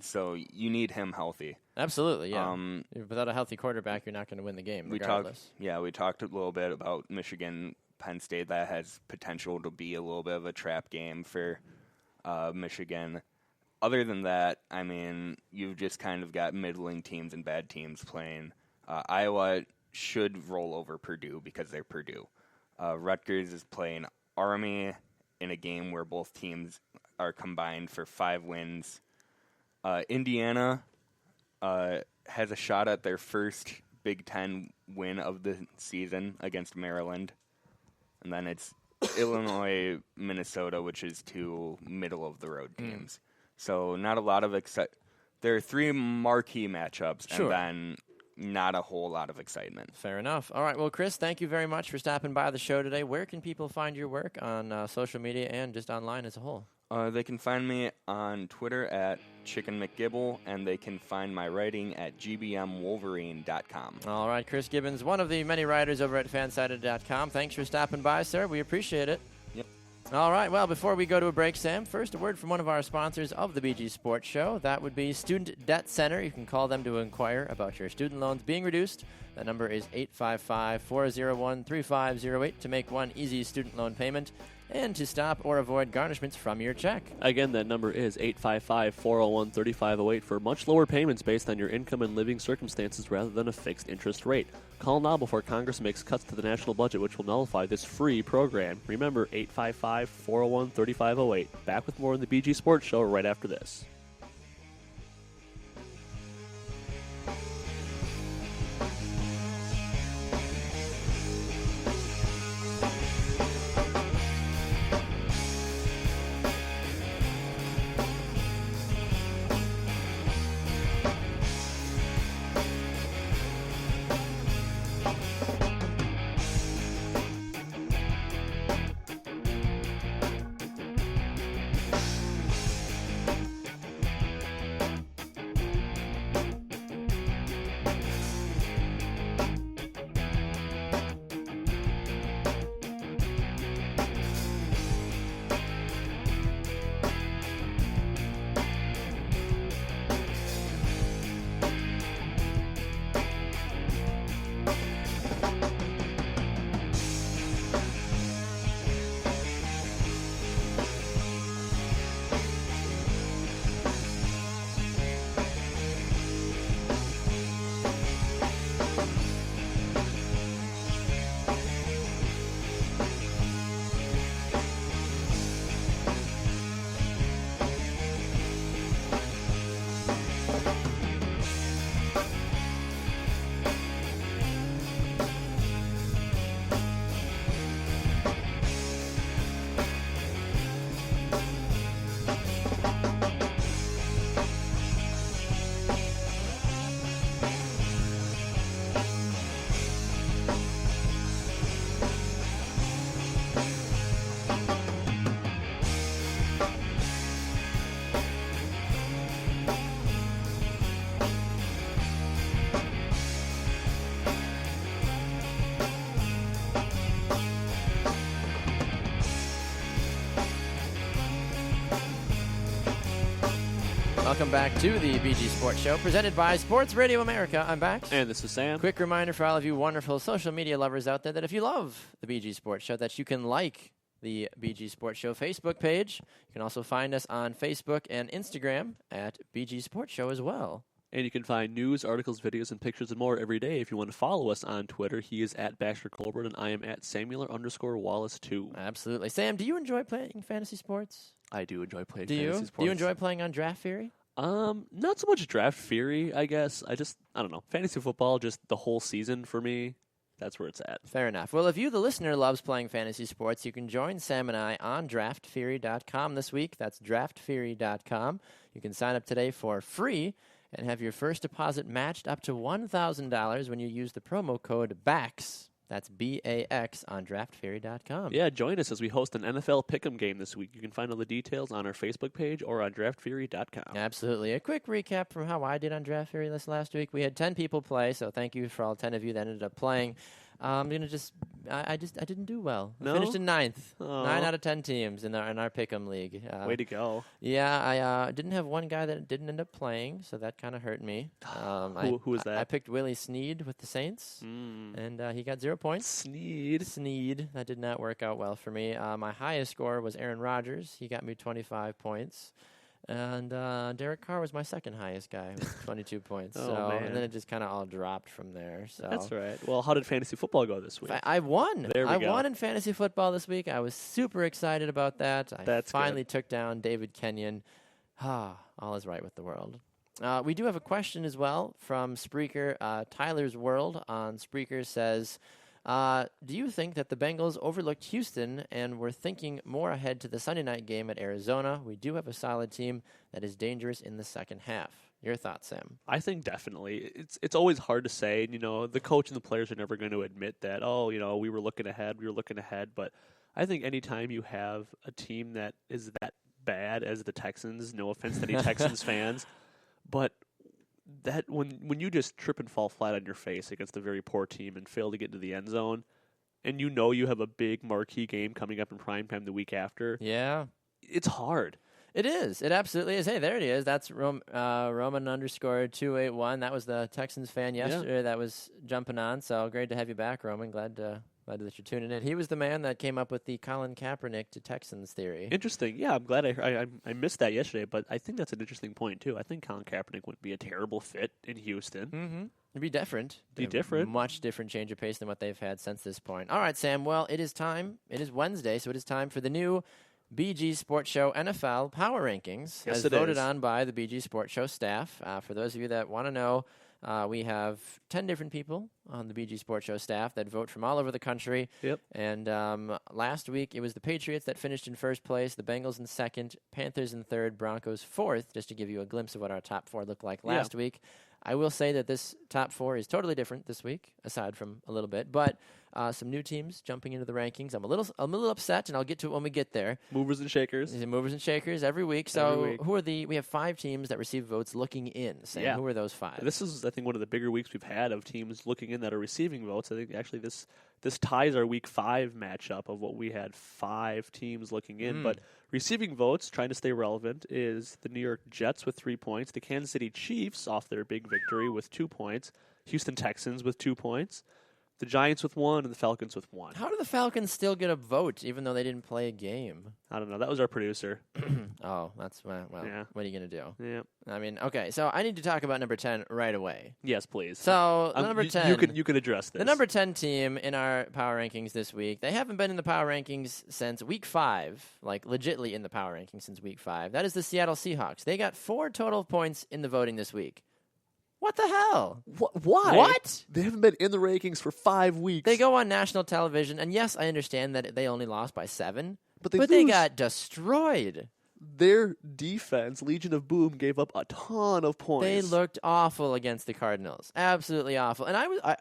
So you need him healthy. Absolutely, yeah. Without a healthy quarterback, you're not going to win the game, regardless. We talked a little bit about Michigan, Penn State. That has potential to be a little bit of a trap game for Michigan. Other than that, I mean, you've just kind of got middling teams and bad teams playing. Iowa should roll over Purdue because they're Purdue. Rutgers is playing Army in a game where both teams are combined for 5 wins. Indiana has a shot at their first Big Ten win of the season against Maryland. And then it's Illinois, Minnesota, which is 2 middle-of-the-road teams. So not a lot of there are 3 marquee matchups, and then not a whole lot of excitement. Fair enough. All right, well, Chris, thank you very much for stopping by the show today. Where can people find your work on social media and just online as a whole? They can find me on Twitter at Chicken McGibble, and they can find my writing at gbmwolverine.com. All right, Chris Gibbons, one of the many writers over at fansided.com. Thanks for stopping by, sir. We appreciate it. Yep. All right, well, before we go to a break, Sam, first a word from one of our sponsors of the BG Sports Show. That would be Student Debt Center. You can call them to inquire about your student loans being reduced. That number is 855-401-3508 to make one easy student loan payment and to stop or avoid garnishments from your check. Again, that number is 855-401-3508 for much lower payments based on your income and living circumstances rather than a fixed interest rate. Call now before Congress makes cuts to the national budget, which will nullify this free program. Remember, 855-401-3508. Back with more in the BG Sports Show right after this. Welcome back to the BG Sports Show, presented by Sports Radio America. I'm Bax. And this is Sam. Quick reminder for all of you wonderful social media lovers out there that if you love the BG Sports Show, that you can like the BG Sports Show Facebook page. You can also find us on Facebook and Instagram at BG Sports Show as well. And you can find news, articles, videos, and pictures and more every day. If you want to follow us on Twitter, he is at Baxter Colbert, and I am at Samuel_Wallace2. Absolutely. Sam, do you enjoy playing fantasy sports? I do enjoy playing fantasy sports. Do you enjoy playing on Draft Theory? Not so much Draft Theory, I guess. I don't know. Fantasy football, just the whole season for me. That's where it's at. Fair enough. Well, if you, the listener, loves playing fantasy sports, you can join Sam and I on drafttheory.com this week. That's drafttheory.com. You can sign up today for free and have your first deposit matched up to $1,000 when you use the promo code BAX. That's BAX on drafttheory.com. Yeah, join us as we host an NFL Pick'em game this week. You can find all the details on our Facebook page or on drafttheory.com. Absolutely. A quick recap from how I did on Draft Theory this last week. We had 10 people play, so thank you for all 10 of you that ended up playing. I'm gonna I didn't do well. I finished in 9th. 9 out of 10 teams in our Pick'em league. Way to go! Yeah, I didn't have one guy that didn't end up playing, so that kind of hurt me. Who was that? I picked Willie Snead with the Saints, and he got 0 points. Snead. That did not work out well for me. My highest score was Aaron Rodgers. He got me 25 points. And Derek Carr was my second highest guy with 22 points. And then it just kind of all dropped from there. So that's right. Well, how did fantasy football go this week? I won. I won in fantasy football this week. I was super excited about that. I finally took down David Kenyon. All is right with the world. We do have a question as well from Spreaker. Tyler's World on Spreaker says, do you think that the Bengals overlooked Houston and were thinking more ahead to the Sunday night game at Arizona? We do have a solid team that is dangerous in the second half. Your thoughts, Sam? I think definitely. It's always hard to say. The coach and the players are never going to admit that, we were looking ahead. But I think anytime you have a team that is that bad as the Texans, no offense to any Texans fans, but that when you just trip and fall flat on your face against a very poor team and fail to get into the end zone, and you have a big marquee game coming up in primetime the week after, it's hard. It is. It absolutely is. Hey, there it is. That's Roman_281. That was the Texans fan yesterday that was jumping on. So great to have you back, Roman. Glad that you're tuning in. He was the man that came up with the Colin Kaepernick to Texans theory. Interesting. Yeah, I'm glad I missed that yesterday, but I think that's an interesting point, too. I think Colin Kaepernick would be a terrible fit in Houston. Mm-hmm. It'd be different. Much different change of pace than what they've had since this point. All right, Sam. Well, it is time. It is Wednesday, so it is time for the new BG Sports Show NFL Power Rankings, as voted on by the BG Sports Show staff. For those of you that want to know, we have 10 different people on the BG Sports Show staff that vote from all over the country. Yep. And last week, it was the Patriots that finished in first place, the Bengals in second, Panthers in third, Broncos fourth, just to give you a glimpse of what our top four looked like last week. I will say that this top four is totally different this week, aside from a little bit. But some new teams jumping into the rankings. I'm a little upset, and I'll get to it when we get there. Movers and shakers. Movers and shakers every week. So who are we have 5 teams that receive votes looking in. Sam, who are those 5? This is, I think, one of the bigger weeks we've had of teams looking in that are receiving votes. I think actually this ties our week 5 matchup of what we had 5 teams looking in. But receiving votes, trying to stay relevant, is the New York Jets with 3 points, the Kansas City Chiefs off their big victory with 2 points, Houston Texans with 2 points, the Giants with 1, and the Falcons with 1. How do the Falcons still get a vote, even though they didn't play a game? I don't know. That was our producer. Oh, that's, what are you going to do? Yeah. I mean, okay, so I need to talk about number 10 right away. Yes, please. So, number 10. You can address this. The number 10 team in our power rankings this week, they haven't been in the power rankings since week 5, like legitly in the power rankings since week 5. That is the Seattle Seahawks. They got 4 total points in the voting this week. What the hell? Why? What? They haven't been in the rankings for 5 weeks. They go on national television, and yes, I understand that they only lost by 7, but they they got destroyed. Their defense, Legion of Boom, gave up a ton of points. They looked awful against the Cardinals. Absolutely awful. And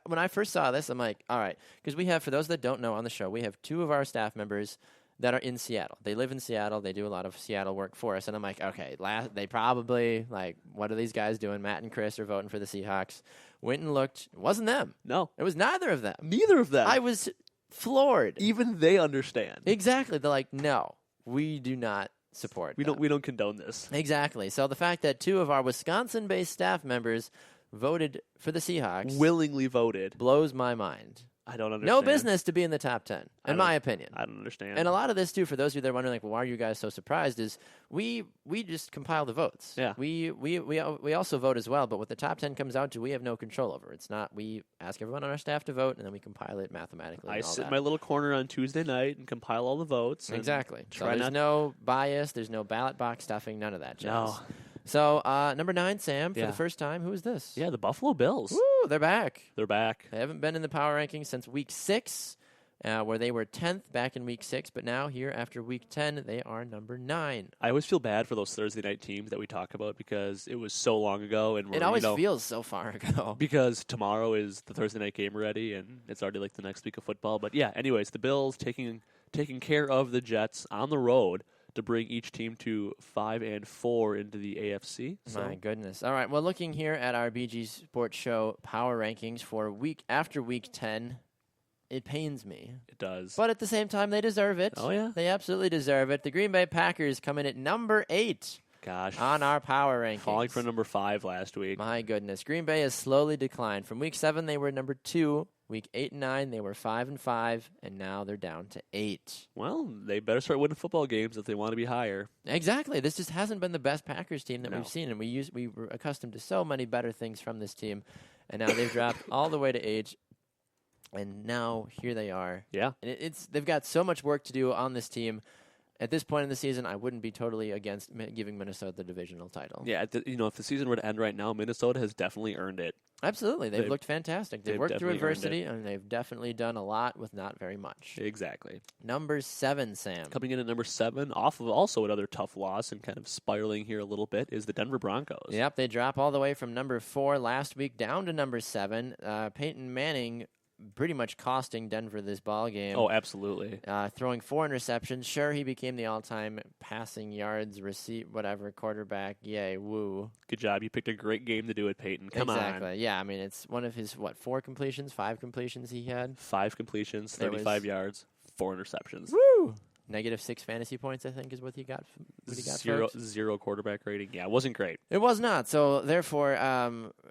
when I first saw this, I'm like, all right, because we have, for those that don't know on the show, we have 2 of our staff members that are in Seattle. They live in Seattle. They do a lot of Seattle work for us. And I'm like, okay, they probably, what are these guys doing? Matt and Chris are voting for the Seahawks. Went and looked. It wasn't them. No. It was neither of them. Neither of them. I was floored. Even they understand. Exactly. They're like, no, we do not support them. We don't condone this. Exactly. So the fact that 2 of our Wisconsin-based staff members voted for the Seahawks. Willingly voted. Blows my mind. I don't understand. No business to be in the top 10, in my opinion. I don't understand. And a lot of this, too, for those of you that are wondering, like, well, why are you guys so surprised, is we just compile the votes. Yeah. We also vote as well, but what the top 10 comes out to, we have no control over. It's not, we ask everyone on our staff to vote, and then we compile it mathematically. I and all sit in that. my little corner on Tuesday night and compile all the votes. Exactly. So Try there's not no bias, there's no ballot box stuffing, none of that jazz. No. So, number 9, Sam, for Yeah. the first time, who is this? Yeah, the Buffalo Bills. Woo, they're back. They're back. They haven't been in the power rankings since week 6, where they were 10th back in week 6, but now here after week 10, they are number 9. I always feel bad for those Thursday night teams that we talk about because it was so long ago. And It always feels so far ago. because tomorrow is the Thursday night game already, and it's already like the next week of football. But yeah, anyways, the Bills taking care of the Jets on the road to bring each team to 5-4 into the AFC. So. My goodness. All right, well, looking here at our BG Sports Show power rankings for week after week 10, it pains me. It does. But at the same time, they deserve it. Oh, yeah? They absolutely deserve it. The Green Bay Packers come in at number 8 Gosh. on our power rankings. Falling from number 5 last week. My goodness. Green Bay has slowly declined. From week 7, they were number 2. Week 8 and 9, they were 5-5, and now they're down to 8. Well, they better start winning football games if they want to be higher. Exactly. This just hasn't been the best Packers team that No. we've seen, and we were accustomed to so many better things from this team, and now they've dropped all the way to 8, and now here they are. Yeah. And they've got so much work to do on this team. At this point in the season, I wouldn't be totally against giving Minnesota the divisional title. Yeah, if the season were to end right now, Minnesota has definitely earned it. Absolutely. They've looked fantastic. They've worked through definitely earned adversity, and they've definitely done a lot with not very much. Exactly. Number 7, Sam. Coming in at number 7, off of also another tough loss and kind of spiraling here a little bit, is the Denver Broncos. Yep, they drop all the way from number 4 last week down to number 7. Peyton Manning pretty much costing Denver this ball game. Oh, absolutely. Throwing 4 interceptions. Sure, he became the all-time passing yards, quarterback. Yay, woo. Good job. You picked a great game to do it, Peyton. Come Exactly. on. Yeah, I mean, it's one of his, 4 completions, 5 completions he had? 5 completions, 35 yards, 4 interceptions. Woo! -6 fantasy points, I think, is what he got. Zero quarterback rating. Yeah, it wasn't great. It was not. So, therefore,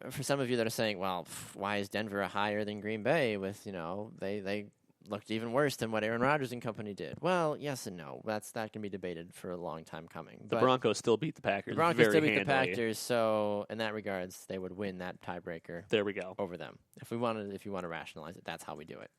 for some of you that are saying, well, why is Denver higher than Green Bay with, they looked even worse than what Aaron Rodgers and company did? Well, yes and no. That can be debated for a long time coming. The Broncos still beat the Packers. The Broncos still beat the handily. Packers, so in that regards, they would win that tiebreaker. There we go. Over them. If you want to rationalize it, that's how we do it.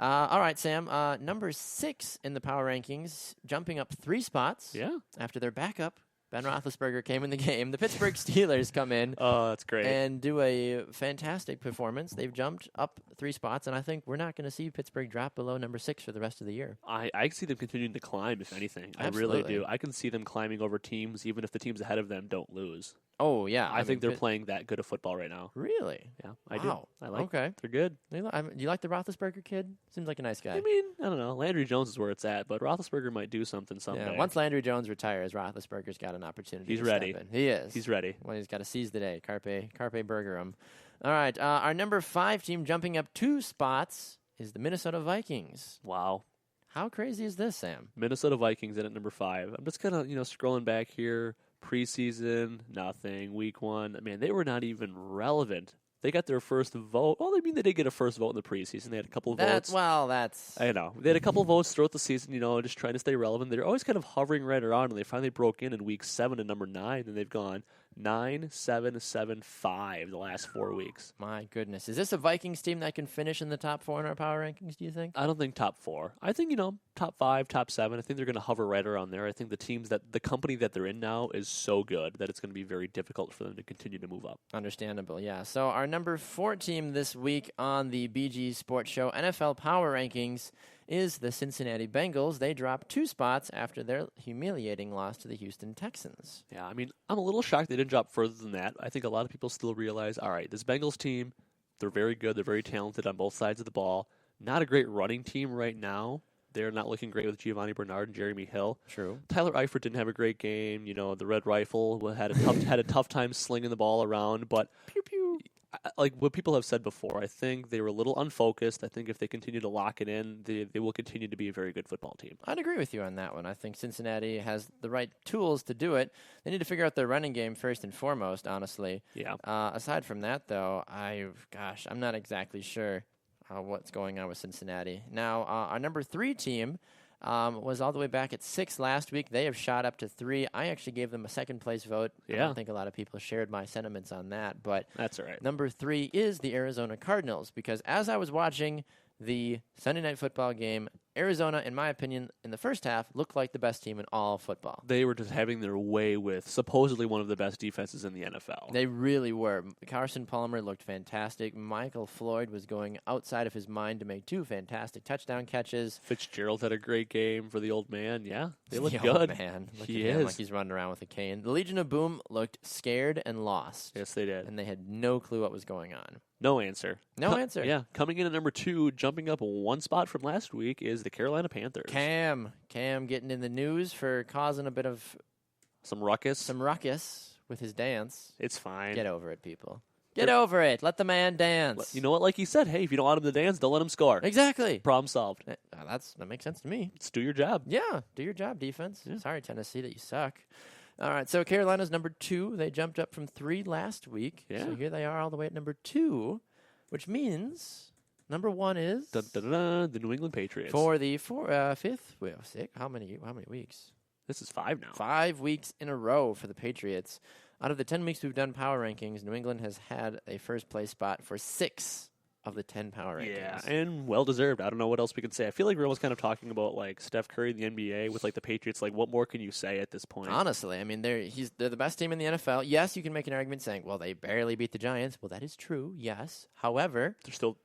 All right, Sam. Number 6 in the power rankings, jumping up 3 spots. Yeah. After their backup, Ben Roethlisberger, came in the game. The Pittsburgh Steelers come in. Oh, that's great. And do a fantastic performance. They've jumped up 3 spots, and I think we're not going to see Pittsburgh drop below number 6 for the rest of the year. I see them continuing to climb, if anything. Absolutely. I really do. I can see them climbing over teams, even if the teams ahead of them don't lose. Oh, yeah. I think they're playing that good of football right now. Really? Yeah, I Wow. do. I like Okay. They're good. Do you like the Roethlisberger kid? Seems like a nice guy. I mean, I don't know. Landry Jones is where it's at, but Roethlisberger might do something someday. Yeah, once Landry Jones retires, Roethlisberger's got an opportunity. He's to ready. Step in. He is. He's ready. Well, he's got to seize the day. Carpe burger him. All right, our number 5 team jumping up 2 spots is the Minnesota Vikings. Wow. How crazy is this, Sam? Minnesota Vikings in at number 5. I'm just kind of, scrolling back here. Preseason, nothing. Week 1, man, they were not even relevant. They got their first vote. Well, they did get a first vote in the preseason. They had a couple of votes. That's... I know. They had a couple of votes throughout the season, just trying to stay relevant. They're always kind of hovering right around, and they finally broke in week 7 to number 9, and they've gone 9-7-7-5 the last 4 weeks. My goodness. Is this a Vikings team that can finish in the top 4 in our power rankings, do you think? I don't think top 4. I think, top 5, top 7. I think they're going to hover right around there. I think the company that they're in now is so good that it's going to be very difficult for them to continue to move up. Understandable, yeah. So our number 4 team this week on the BG Sports Show NFL Power Rankings is the Cincinnati Bengals. They dropped 2 spots after their humiliating loss to the Houston Texans. Yeah, I mean, I'm a little shocked they didn't drop further than that. I think a lot of people still realize, all right, this Bengals team, they're very good. They're very talented on both sides of the ball. Not a great running team right now. They're not looking great with Giovanni Bernard and Jeremy Hill. True. Tyler Eifert didn't have a great game. The Red Rifle had a tough time slinging the ball around. But pew pew. Like what people have said before, I think they were a little unfocused. I think if they continue to lock it in, they will continue to be a very good football team. I'd agree with you on that one. I think Cincinnati has the right tools to do it. They need to figure out their running game first and foremost, honestly. Yeah. Aside from that, though, I'm not exactly sure what's going on with Cincinnati. Now, our number 3 team was all the way back at 6 last week. They have shot up to 3. I actually gave them a second-place vote. I don't think a lot of people shared my sentiments on that, but that's all right. Number 3 is the Arizona Cardinals, because as I was watching the Sunday Night Football game, Arizona, in my opinion, in the first half, looked like the best team in all football. They were just having their way with supposedly one of the best defenses in the NFL. They really were. Carson Palmer looked fantastic. Michael Floyd was going outside of his mind to make 2 fantastic touchdown catches. Fitzgerald had a great game for the old man. Yeah, they look the good. Old man. Look He at him is. like he's running around with a cane. The Legion of Boom looked scared and lost. Yes, they did. And they had no clue what was going on. No answer. No answer. Yeah, coming in at number 2, jumping up 1 spot from last week, is the Carolina Panthers. Cam getting in the news for causing a bit of Some ruckus. with his dance. It's fine. Get over it, people. Get over it. Let the man dance. You know what? Like he said, hey, if you don't want him to dance, don't let him score. Exactly. Problem solved. That makes sense to me. Let's do your job. Yeah, do your job, defense. Yeah. Sorry, Tennessee, that you suck. All right, so Carolina's number 2. They jumped up from 3 last week. Yeah. So here they are all the way at number 2, which means number 1 is The New England Patriots. for the 5th, 6. How many weeks? This is 5 now. 5 weeks in a row for the Patriots. Out of the 10 weeks we've done power rankings, New England has had a first-place spot for 6 of the 10 power rankings. Yeah, and well-deserved. I don't know what else we can say. I feel like we're almost kind of talking about, like, Steph Curry in the NBA with, like, the Patriots. Like, what more can you say at this point? Honestly, I mean, they're the best team in the NFL. Yes, you can make an argument saying, well, they barely beat the Giants. Well, that is true, yes. However, They're still,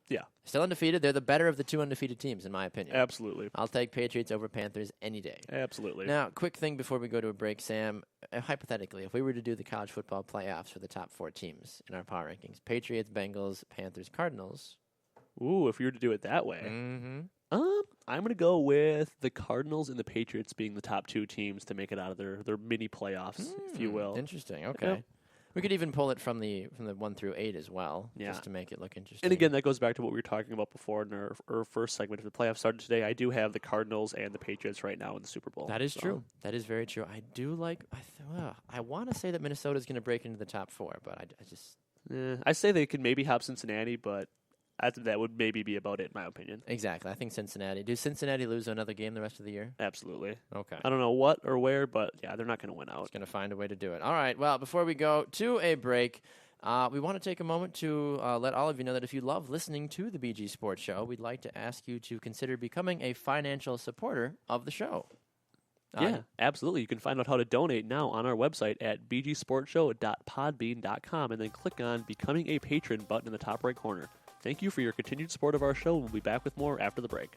still undefeated. They're the better of the 2 undefeated teams, in my opinion. absolutely. I'll take Patriots over Panthers any day. Absolutely. Now, quick thing before we go to a break, Sam. Hypothetically, if we were to do the college football playoffs for the top 4 teams in our power rankings, Patriots, Bengals, Panthers, Cardinals. Ooh, if you were to do it that way. Mm-hmm. I'm going to go with the Cardinals and the Patriots being the top 2 teams to make it out of their mini playoffs, if you will. Interesting. Okay. Yep. We could even pull it from the 1 through 8 as well, Yeah. just to make it look interesting. And again, that goes back to what we were talking about before in our first segment. If the playoffs started today, I do have the Cardinals and the Patriots right now in the Super Bowl. That is So, true. That is very true. I do like. I want to say that Minnesota's going to break into the top 4, but I just I say they could maybe hop Cincinnati, but that would maybe be about it, in my opinion. exactly. I think Cincinnati. Do Cincinnati lose another game the rest of the year? Absolutely. Okay. I don't know what or where, but yeah, they're not going to win out. It's going to find a way to do it. All right. Well, before we go to a break, we want to take a moment to let all of you know that if you love listening to the BG Sports Show, we'd like to ask you to consider becoming a financial supporter of the show. Yeah, absolutely. You can find out how to donate now on our website at bgsportshow.podbean.com and then click on Becoming a Patron button in the top right corner. Thank you for your continued support of our show. We'll be back with more after the break.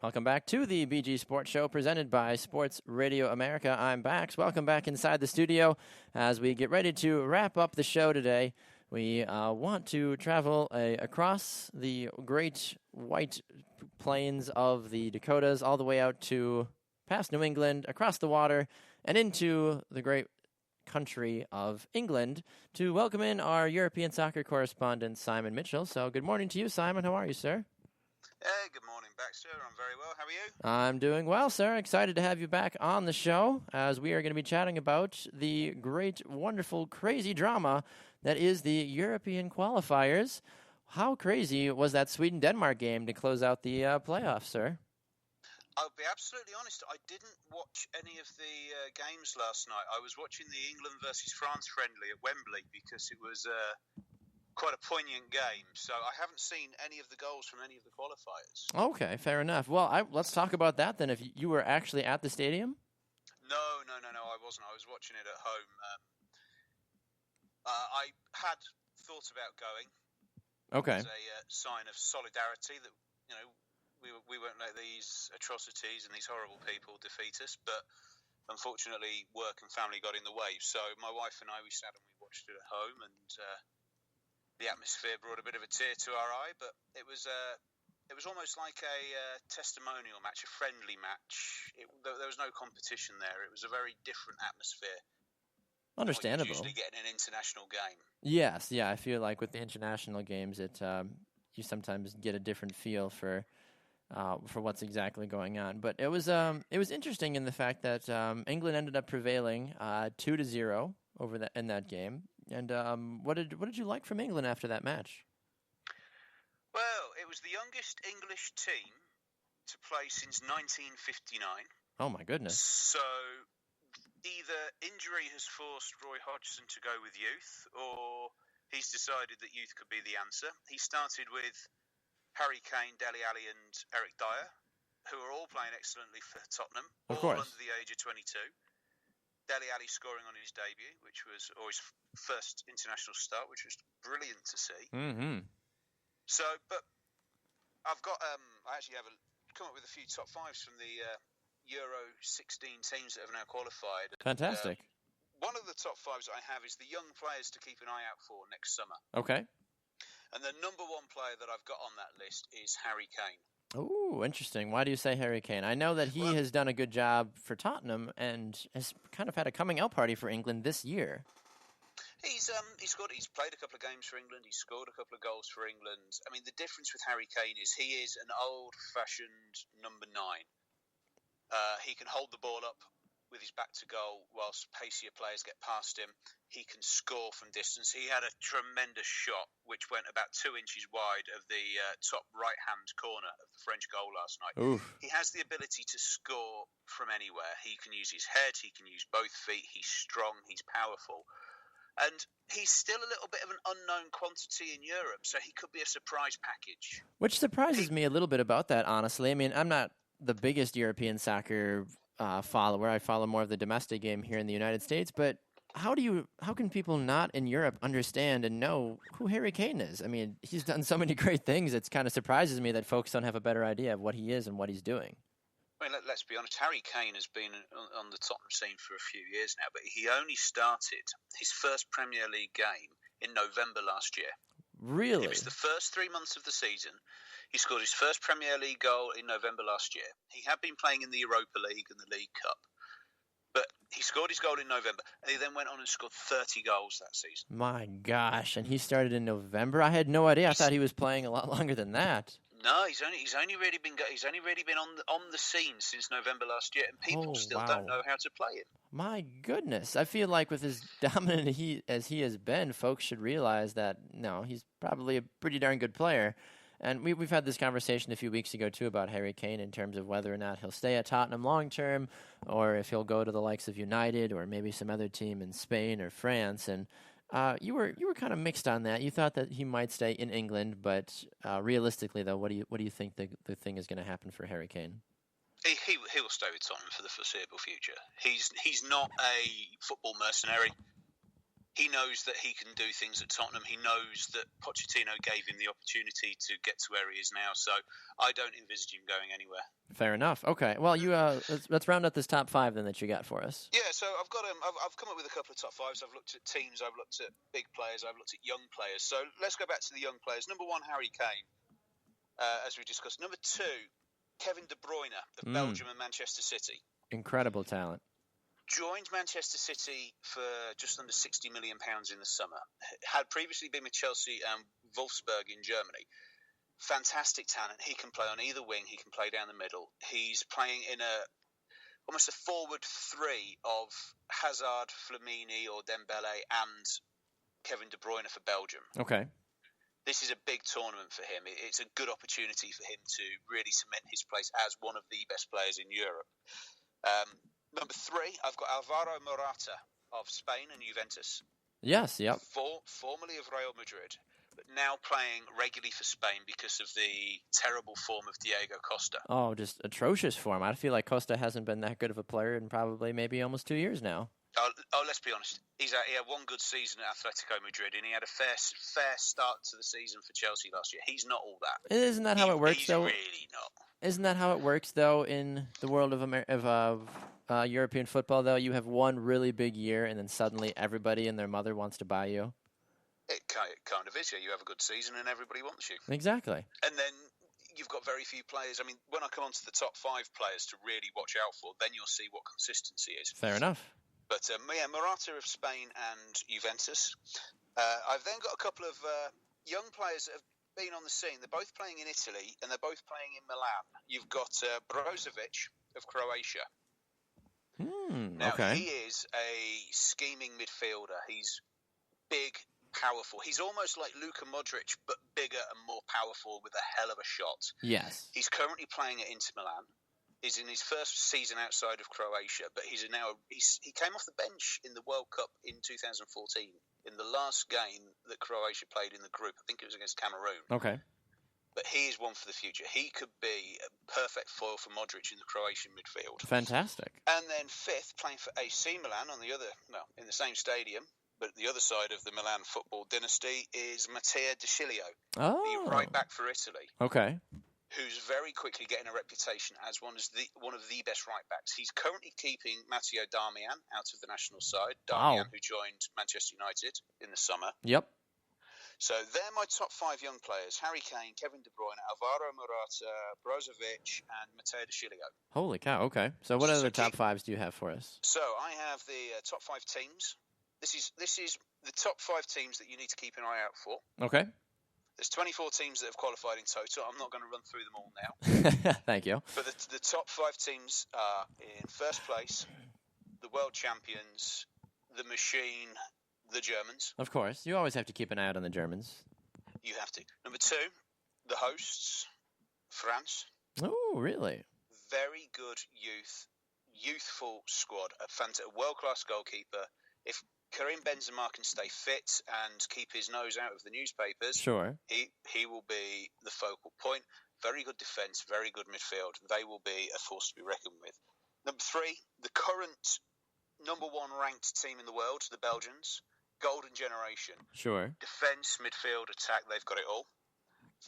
Welcome back to the BG Sports Show presented by Sports Radio America. I'm Bax. Welcome back inside the studio as we get ready to wrap up the show today. We want to travel across the great white plains of the Dakotas all the way out to past New England, across the water, and into the great country of England to welcome in our European soccer correspondent, Simon Mitchell. So good morning to you, Simon. How are you, sir? Hey, good morning, Baxter. I'm very well. How are you? I'm doing well, sir. Excited to have you back on the show as we are going to be chatting about the great, wonderful, crazy drama that is the European qualifiers. How crazy was that Sweden-Denmark game to close out the playoffs, sir? I'll be absolutely honest. I didn't watch any of the games last night. I was watching the England versus France friendly at Wembley because it was quite a poignant game. So I haven't seen any of the goals from any of the qualifiers. Okay, fair enough. Well, let's talk about that then. If you were actually at the stadium? No, I wasn't. I was watching it at home. I had thought about going. Okay. As a sign of solidarity that, we won't let these atrocities and these horrible people defeat us. But unfortunately, work and family got in the way. So my wife and I, we sat and we watched it at home, and the atmosphere brought a bit of a tear to our eye. But it was almost like a testimonial match, a friendly match. There was no competition there. It was a very different atmosphere. Understandable. You usually get in an international game. Yes, yeah. I feel like with the international games, you sometimes get a different feel for what's exactly going on. But it was interesting in the fact that England ended up prevailing 2-0 in that game. And what did you like from England after that match? Well, it was the youngest English team to play since 1959. Oh my goodness! So either injury has forced Roy Hodgson to go with youth, or he's decided that youth could be the answer. He started with Harry Kane, Dele Alli and Eric Dyer, who are all playing excellently for Tottenham, of all course, under the age of 22. Dele Alli scoring on his debut, which was his first international start, which was brilliant to see. Mm-hmm. So, but I've got, I actually have come up with a few top fives from the Euro 16 teams that have now qualified. Fantastic. One of the top fives I have is the young players to keep an eye out for next summer. Okay. And the number one player that I've got on that list is Harry Kane. Oh, interesting. Why do you say Harry Kane? I know that he has done a good job for Tottenham and has kind of had a coming out party for England this year. He's played a couple of games for England. He's scored a couple of goals for England. I mean, the difference with Harry Kane is he is an old-fashioned number 9. He can hold the ball up with his back to goal whilst pacier players get past him. He can score from distance. He had a tremendous shot which went about 2 inches wide of the top right-hand corner of the French goal last night. Oof. He has the ability to score from anywhere. He can use his head. He can use both feet. He's strong. He's powerful. And he's still a little bit of an unknown quantity in Europe, so he could be a surprise package. Which surprises me a little bit about that, honestly. I mean, I'm not the biggest European soccer follower. I follow more of the domestic game here in the United States, but how can people not in Europe understand and know who Harry Kane is? I mean, he's done so many great things. It kind of surprises me that folks don't have a better idea of what he is and what he's doing. I mean, let's be honest, Harry Kane has been on the Tottenham scene for a few years now, but he only started his first Premier League game in November last year. Really? It was the first 3 months of the season. He scored his first Premier League goal in November last year. He had been playing in the Europa League and the League Cup, but he scored his goal in November, and he then went on and scored 30 goals that season. My gosh, and he started in November? I had no idea. I thought he was playing a lot longer than that. No, he's only really been on the scene since November last year, and people still don't know how to play him. My goodness, I feel like with as dominant as he has been, folks should realize that no, he's probably a pretty darn good player. And we've had this conversation a few weeks ago too about Harry Kane in terms of whether or not he'll stay at Tottenham long term, or if he'll go to the likes of United or maybe some other team in Spain or France. And you were kind of mixed on that. You thought that he might stay in England, but realistically, though, what do you think the thing is going to happen for Harry Kane? He will stay with Tottenham for the foreseeable future. He's not a football mercenary. he knows that he can do things at Tottenham. He knows that Pochettino gave him the opportunity to get to where he is now. So I don't envisage him going anywhere. Fair enough. Okay. Well, you let's round up this top 5 then that you got for us. Yeah. So I've got I've come up with a couple of top 5s. I've looked at teams. I've looked at big players. I've looked at young players. So let's go back to the young players. Number 1, Harry Kane, as we discussed. Number 2, Kevin De Bruyne of Belgium and Manchester City. Incredible talent. Joined Manchester City for just under £60 million in the summer. Had previously been with Chelsea and Wolfsburg in Germany. Fantastic talent. He can play on either wing. He can play down the middle. He's playing in almost a forward 3 of Hazard, Flamini or Dembele and Kevin De Bruyne for Belgium. Okay. This is a big tournament for him. It's a good opportunity for him to really cement his place as one of the best players in Europe. Number 3, I've got Alvaro Morata of Spain and Juventus. Yes, yep. Formerly of Real Madrid, but now playing regularly for Spain because of the terrible form of Diego Costa. Oh, just atrocious form. I feel like Costa hasn't been that good of a player in probably maybe almost 2 years now. Oh, let's be honest. He had one good season at Atletico Madrid, and he had a fair start to the season for Chelsea last year. He's not all that. Isn't that how it works, though? He's really not. Isn't that how it works, though, in the world of European football, though? You have one really big year, and then suddenly everybody and their mother wants to buy you. It kind of is, yeah. You have a good season, and everybody wants you. Exactly. And then you've got very few players. I mean, when I come on to the top 5 players to really watch out for, then you'll see what consistency is. Fair enough. But, Morata of Spain and Juventus. I've then got a couple of young players that have been on the scene. They're both playing in Italy, and they're both playing in Milan. You've got Brozovic of Croatia. Now, okay. he is a scheming midfielder. He's big, powerful. He's almost like Luka Modric, but bigger and more powerful with a hell of a shot. Yes. He's currently playing at Inter Milan. He's in his first season outside of Croatia, but he came off the bench in the World Cup in 2014 in the last game that Croatia played in the group. I think it was against Cameroon. Okay. But he is one for the future. He could be a perfect foil for Modric in the Croatian midfield. Fantastic. And then 5th, playing for AC Milan in the same stadium, but the other side of the Milan football dynasty is Matteo De Sciglio, the right back for Italy. Okay. Who's very quickly getting a reputation as one of the best right backs. He's currently keeping Matteo Darmian out of the national side. Darmian, who joined Manchester United in the summer. Yep. So they're my top 5 young players: Harry Kane, Kevin De Bruyne, Alvaro Morata, Brozovic, and Matteo De Sciglio. Holy cow! Okay. So what other top 5s do you have for us? So I have the top 5 teams. This is the top 5 teams that you need to keep an eye out for. Okay. There's 24 teams that have qualified in total. I'm not going to run through them all now. Thank you. But the top 5 teams are in first place, the world champions, the machine, the Germans. Of course. You always have to keep an eye out on the Germans. You have to. Number 2, the hosts, France. Oh, really? Very good youthful squad. A world-class goalkeeper. If Karim Benzema can stay fit and keep his nose out of the newspapers, sure, he will be the focal point. Very good defence, very good midfield. They will be a force to be reckoned with. Number 3, the current number 1 ranked team in the world, the Belgians. Golden generation. Sure. Defence, midfield, attack, they've got it all.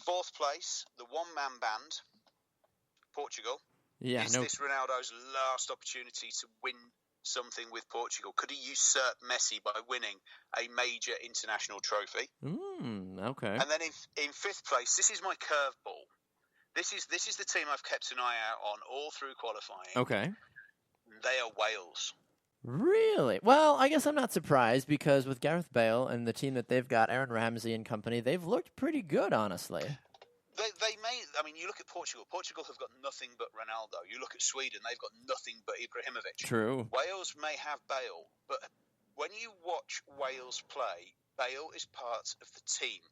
4th place, the one-man band, Portugal. Yeah. Is this Ronaldo's last opportunity to win something with Portugal? Could he usurp Messi by winning a major international trophy? Okay. And then in 5th place, this is my curveball. This is the team I've kept an eye out on all through qualifying. Okay. They are Wales. Really? Well, I guess I'm not surprised because with Gareth Bale and the team that they've got, Aaron Ramsey and company, they've looked pretty good, honestly. They may. I mean, you look at Portugal. Portugal have got nothing but Ronaldo. You look at Sweden; they've got nothing but Ibrahimovic. True. Wales may have Bale, but when you watch Wales play, Bale is part of the team.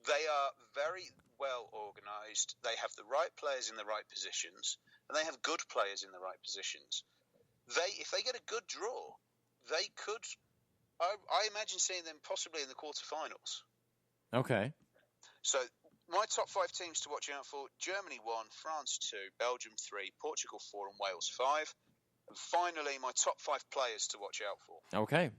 They are very well organised. They have the right players in the right positions, and they have good players in the right positions. If they get a good draw, they could. I imagine seeing them possibly in the quarterfinals. Okay. So my top 5 teams to watch out for: Germany 1, France 2, Belgium 3, Portugal 4, and Wales 5. And finally, my top 5 players to watch out for. Okay.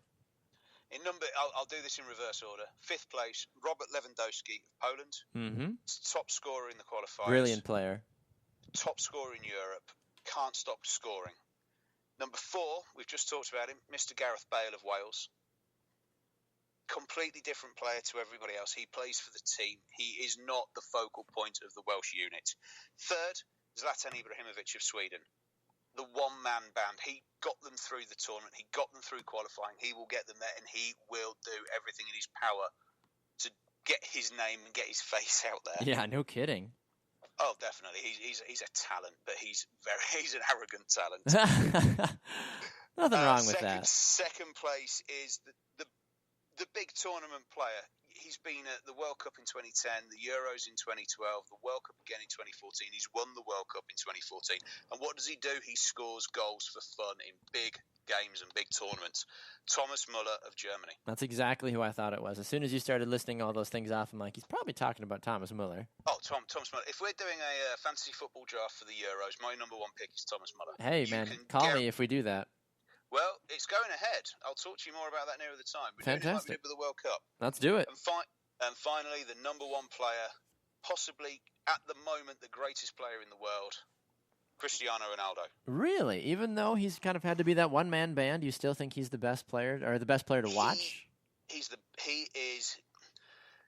I'll do this in reverse order. 5th place, Robert Lewandowski of Poland. Mm-hmm. Top scorer in the qualifiers. Brilliant player. Top scorer in Europe. Can't stop scoring. Number 4, we've just talked about him, Mr. Gareth Bale of Wales. Completely different player to everybody else. He plays for the team. He is not the focal point of the Welsh unit. 3rd, Zlatan Ibrahimovic of Sweden. The one-man band. He got them through the tournament. He got them through qualifying. He will get them there, and he will do everything in his power to get his name and get his face out there. Yeah, no kidding. Oh, definitely. He's a talent, but he's an arrogant talent. Nothing wrong with that. Second place is the big tournament player. He's been at the World Cup in 2010, the Euros in 2012, the World Cup again in 2014. He's won the World Cup in 2014. And what does he do? He scores goals for fun in big games and big tournaments. Thomas Müller of Germany. That's exactly who I thought it was. As soon as you started listing all those things off, I'm like, he's probably talking about Thomas Müller. Oh, Thomas Müller. If we're doing a fantasy football draft for the Euros, my number 1 pick is Thomas Müller. Hey, man, call me if we do that. Well, it's going ahead. I'll talk to you more about that nearer the time. Fantastic. With the World Cup. Let's do it. And finally, the number 1 player, possibly at the moment the greatest player in the world, Cristiano Ronaldo. Really? Even though he's kind of had to be that one-man band, you still think he's the best player, or the best player to watch? He is.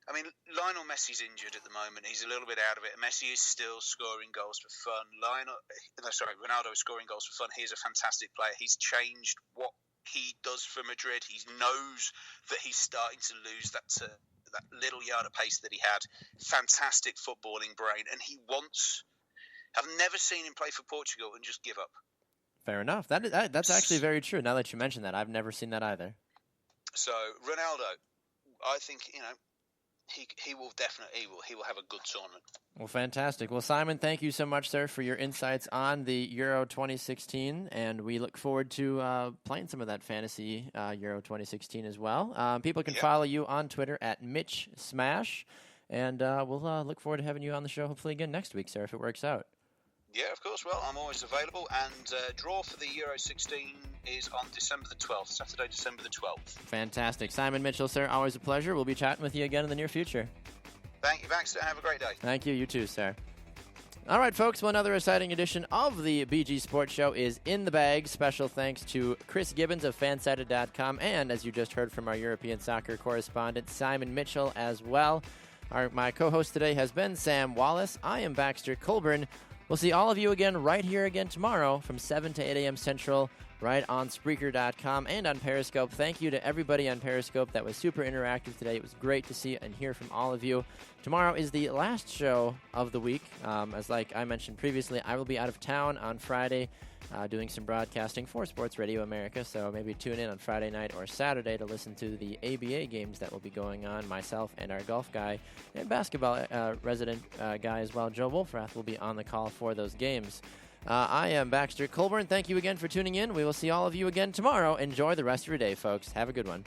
I mean, Lionel Messi's injured at the moment. He's a little bit out of it. Messi is still scoring goals for fun. Ronaldo is scoring goals for fun. He is a fantastic player. He's changed what he does for Madrid. He knows that he's starting to lose that little yard of pace that he had. Fantastic footballing brain. And he wants... I've never seen him play for Portugal and just give up. Fair enough. That's actually very true. Now that you mention that, I've never seen that either. So, Ronaldo, I think, he will have a good tournament. Well, fantastic. Well, Simon, thank you so much, sir, for your insights on the Euro 2016, and we look forward to playing some of that fantasy Euro 2016 as well. People can follow you on Twitter at MitchSmash, and we'll look forward to having you on the show hopefully again next week, sir, if it works out. Yeah, of course. Well, I'm always available, and draw for the Euro 16 is on December the 12th, Saturday, December the 12th. Fantastic. Simon Mitchell, sir, always a pleasure. We'll be chatting with you again in the near future. Thank you, Baxter. Have a great day. Thank you. You too, sir. All right, folks, well, another exciting edition of the BG Sports Show is in the bag. Special thanks to Chris Gibbons of Fansided.com, and as you just heard from our European soccer correspondent, Simon Mitchell, as well. My co-host today has been Sam Wallace. I am Baxter Colburn. We'll see all of you again right here again tomorrow from 7 to 8 a.m. Central, right on Spreaker.com and on Periscope. Thank you to everybody on Periscope. That was super interactive today. It was great to see and hear from all of you. Tomorrow is the last show of the week. As like I mentioned previously, I will be out of town on Friday doing some broadcasting for Sports Radio America, so maybe tune in on Friday night or Saturday to listen to the ABA games that will be going on. Myself and our golf guy and basketball resident guy as well, Joe Wolfrath, will be on the call for those games. I am Baxter Colburn. Thank you again for tuning in. We will see all of you again tomorrow. Enjoy the rest of your day, folks. Have a good one.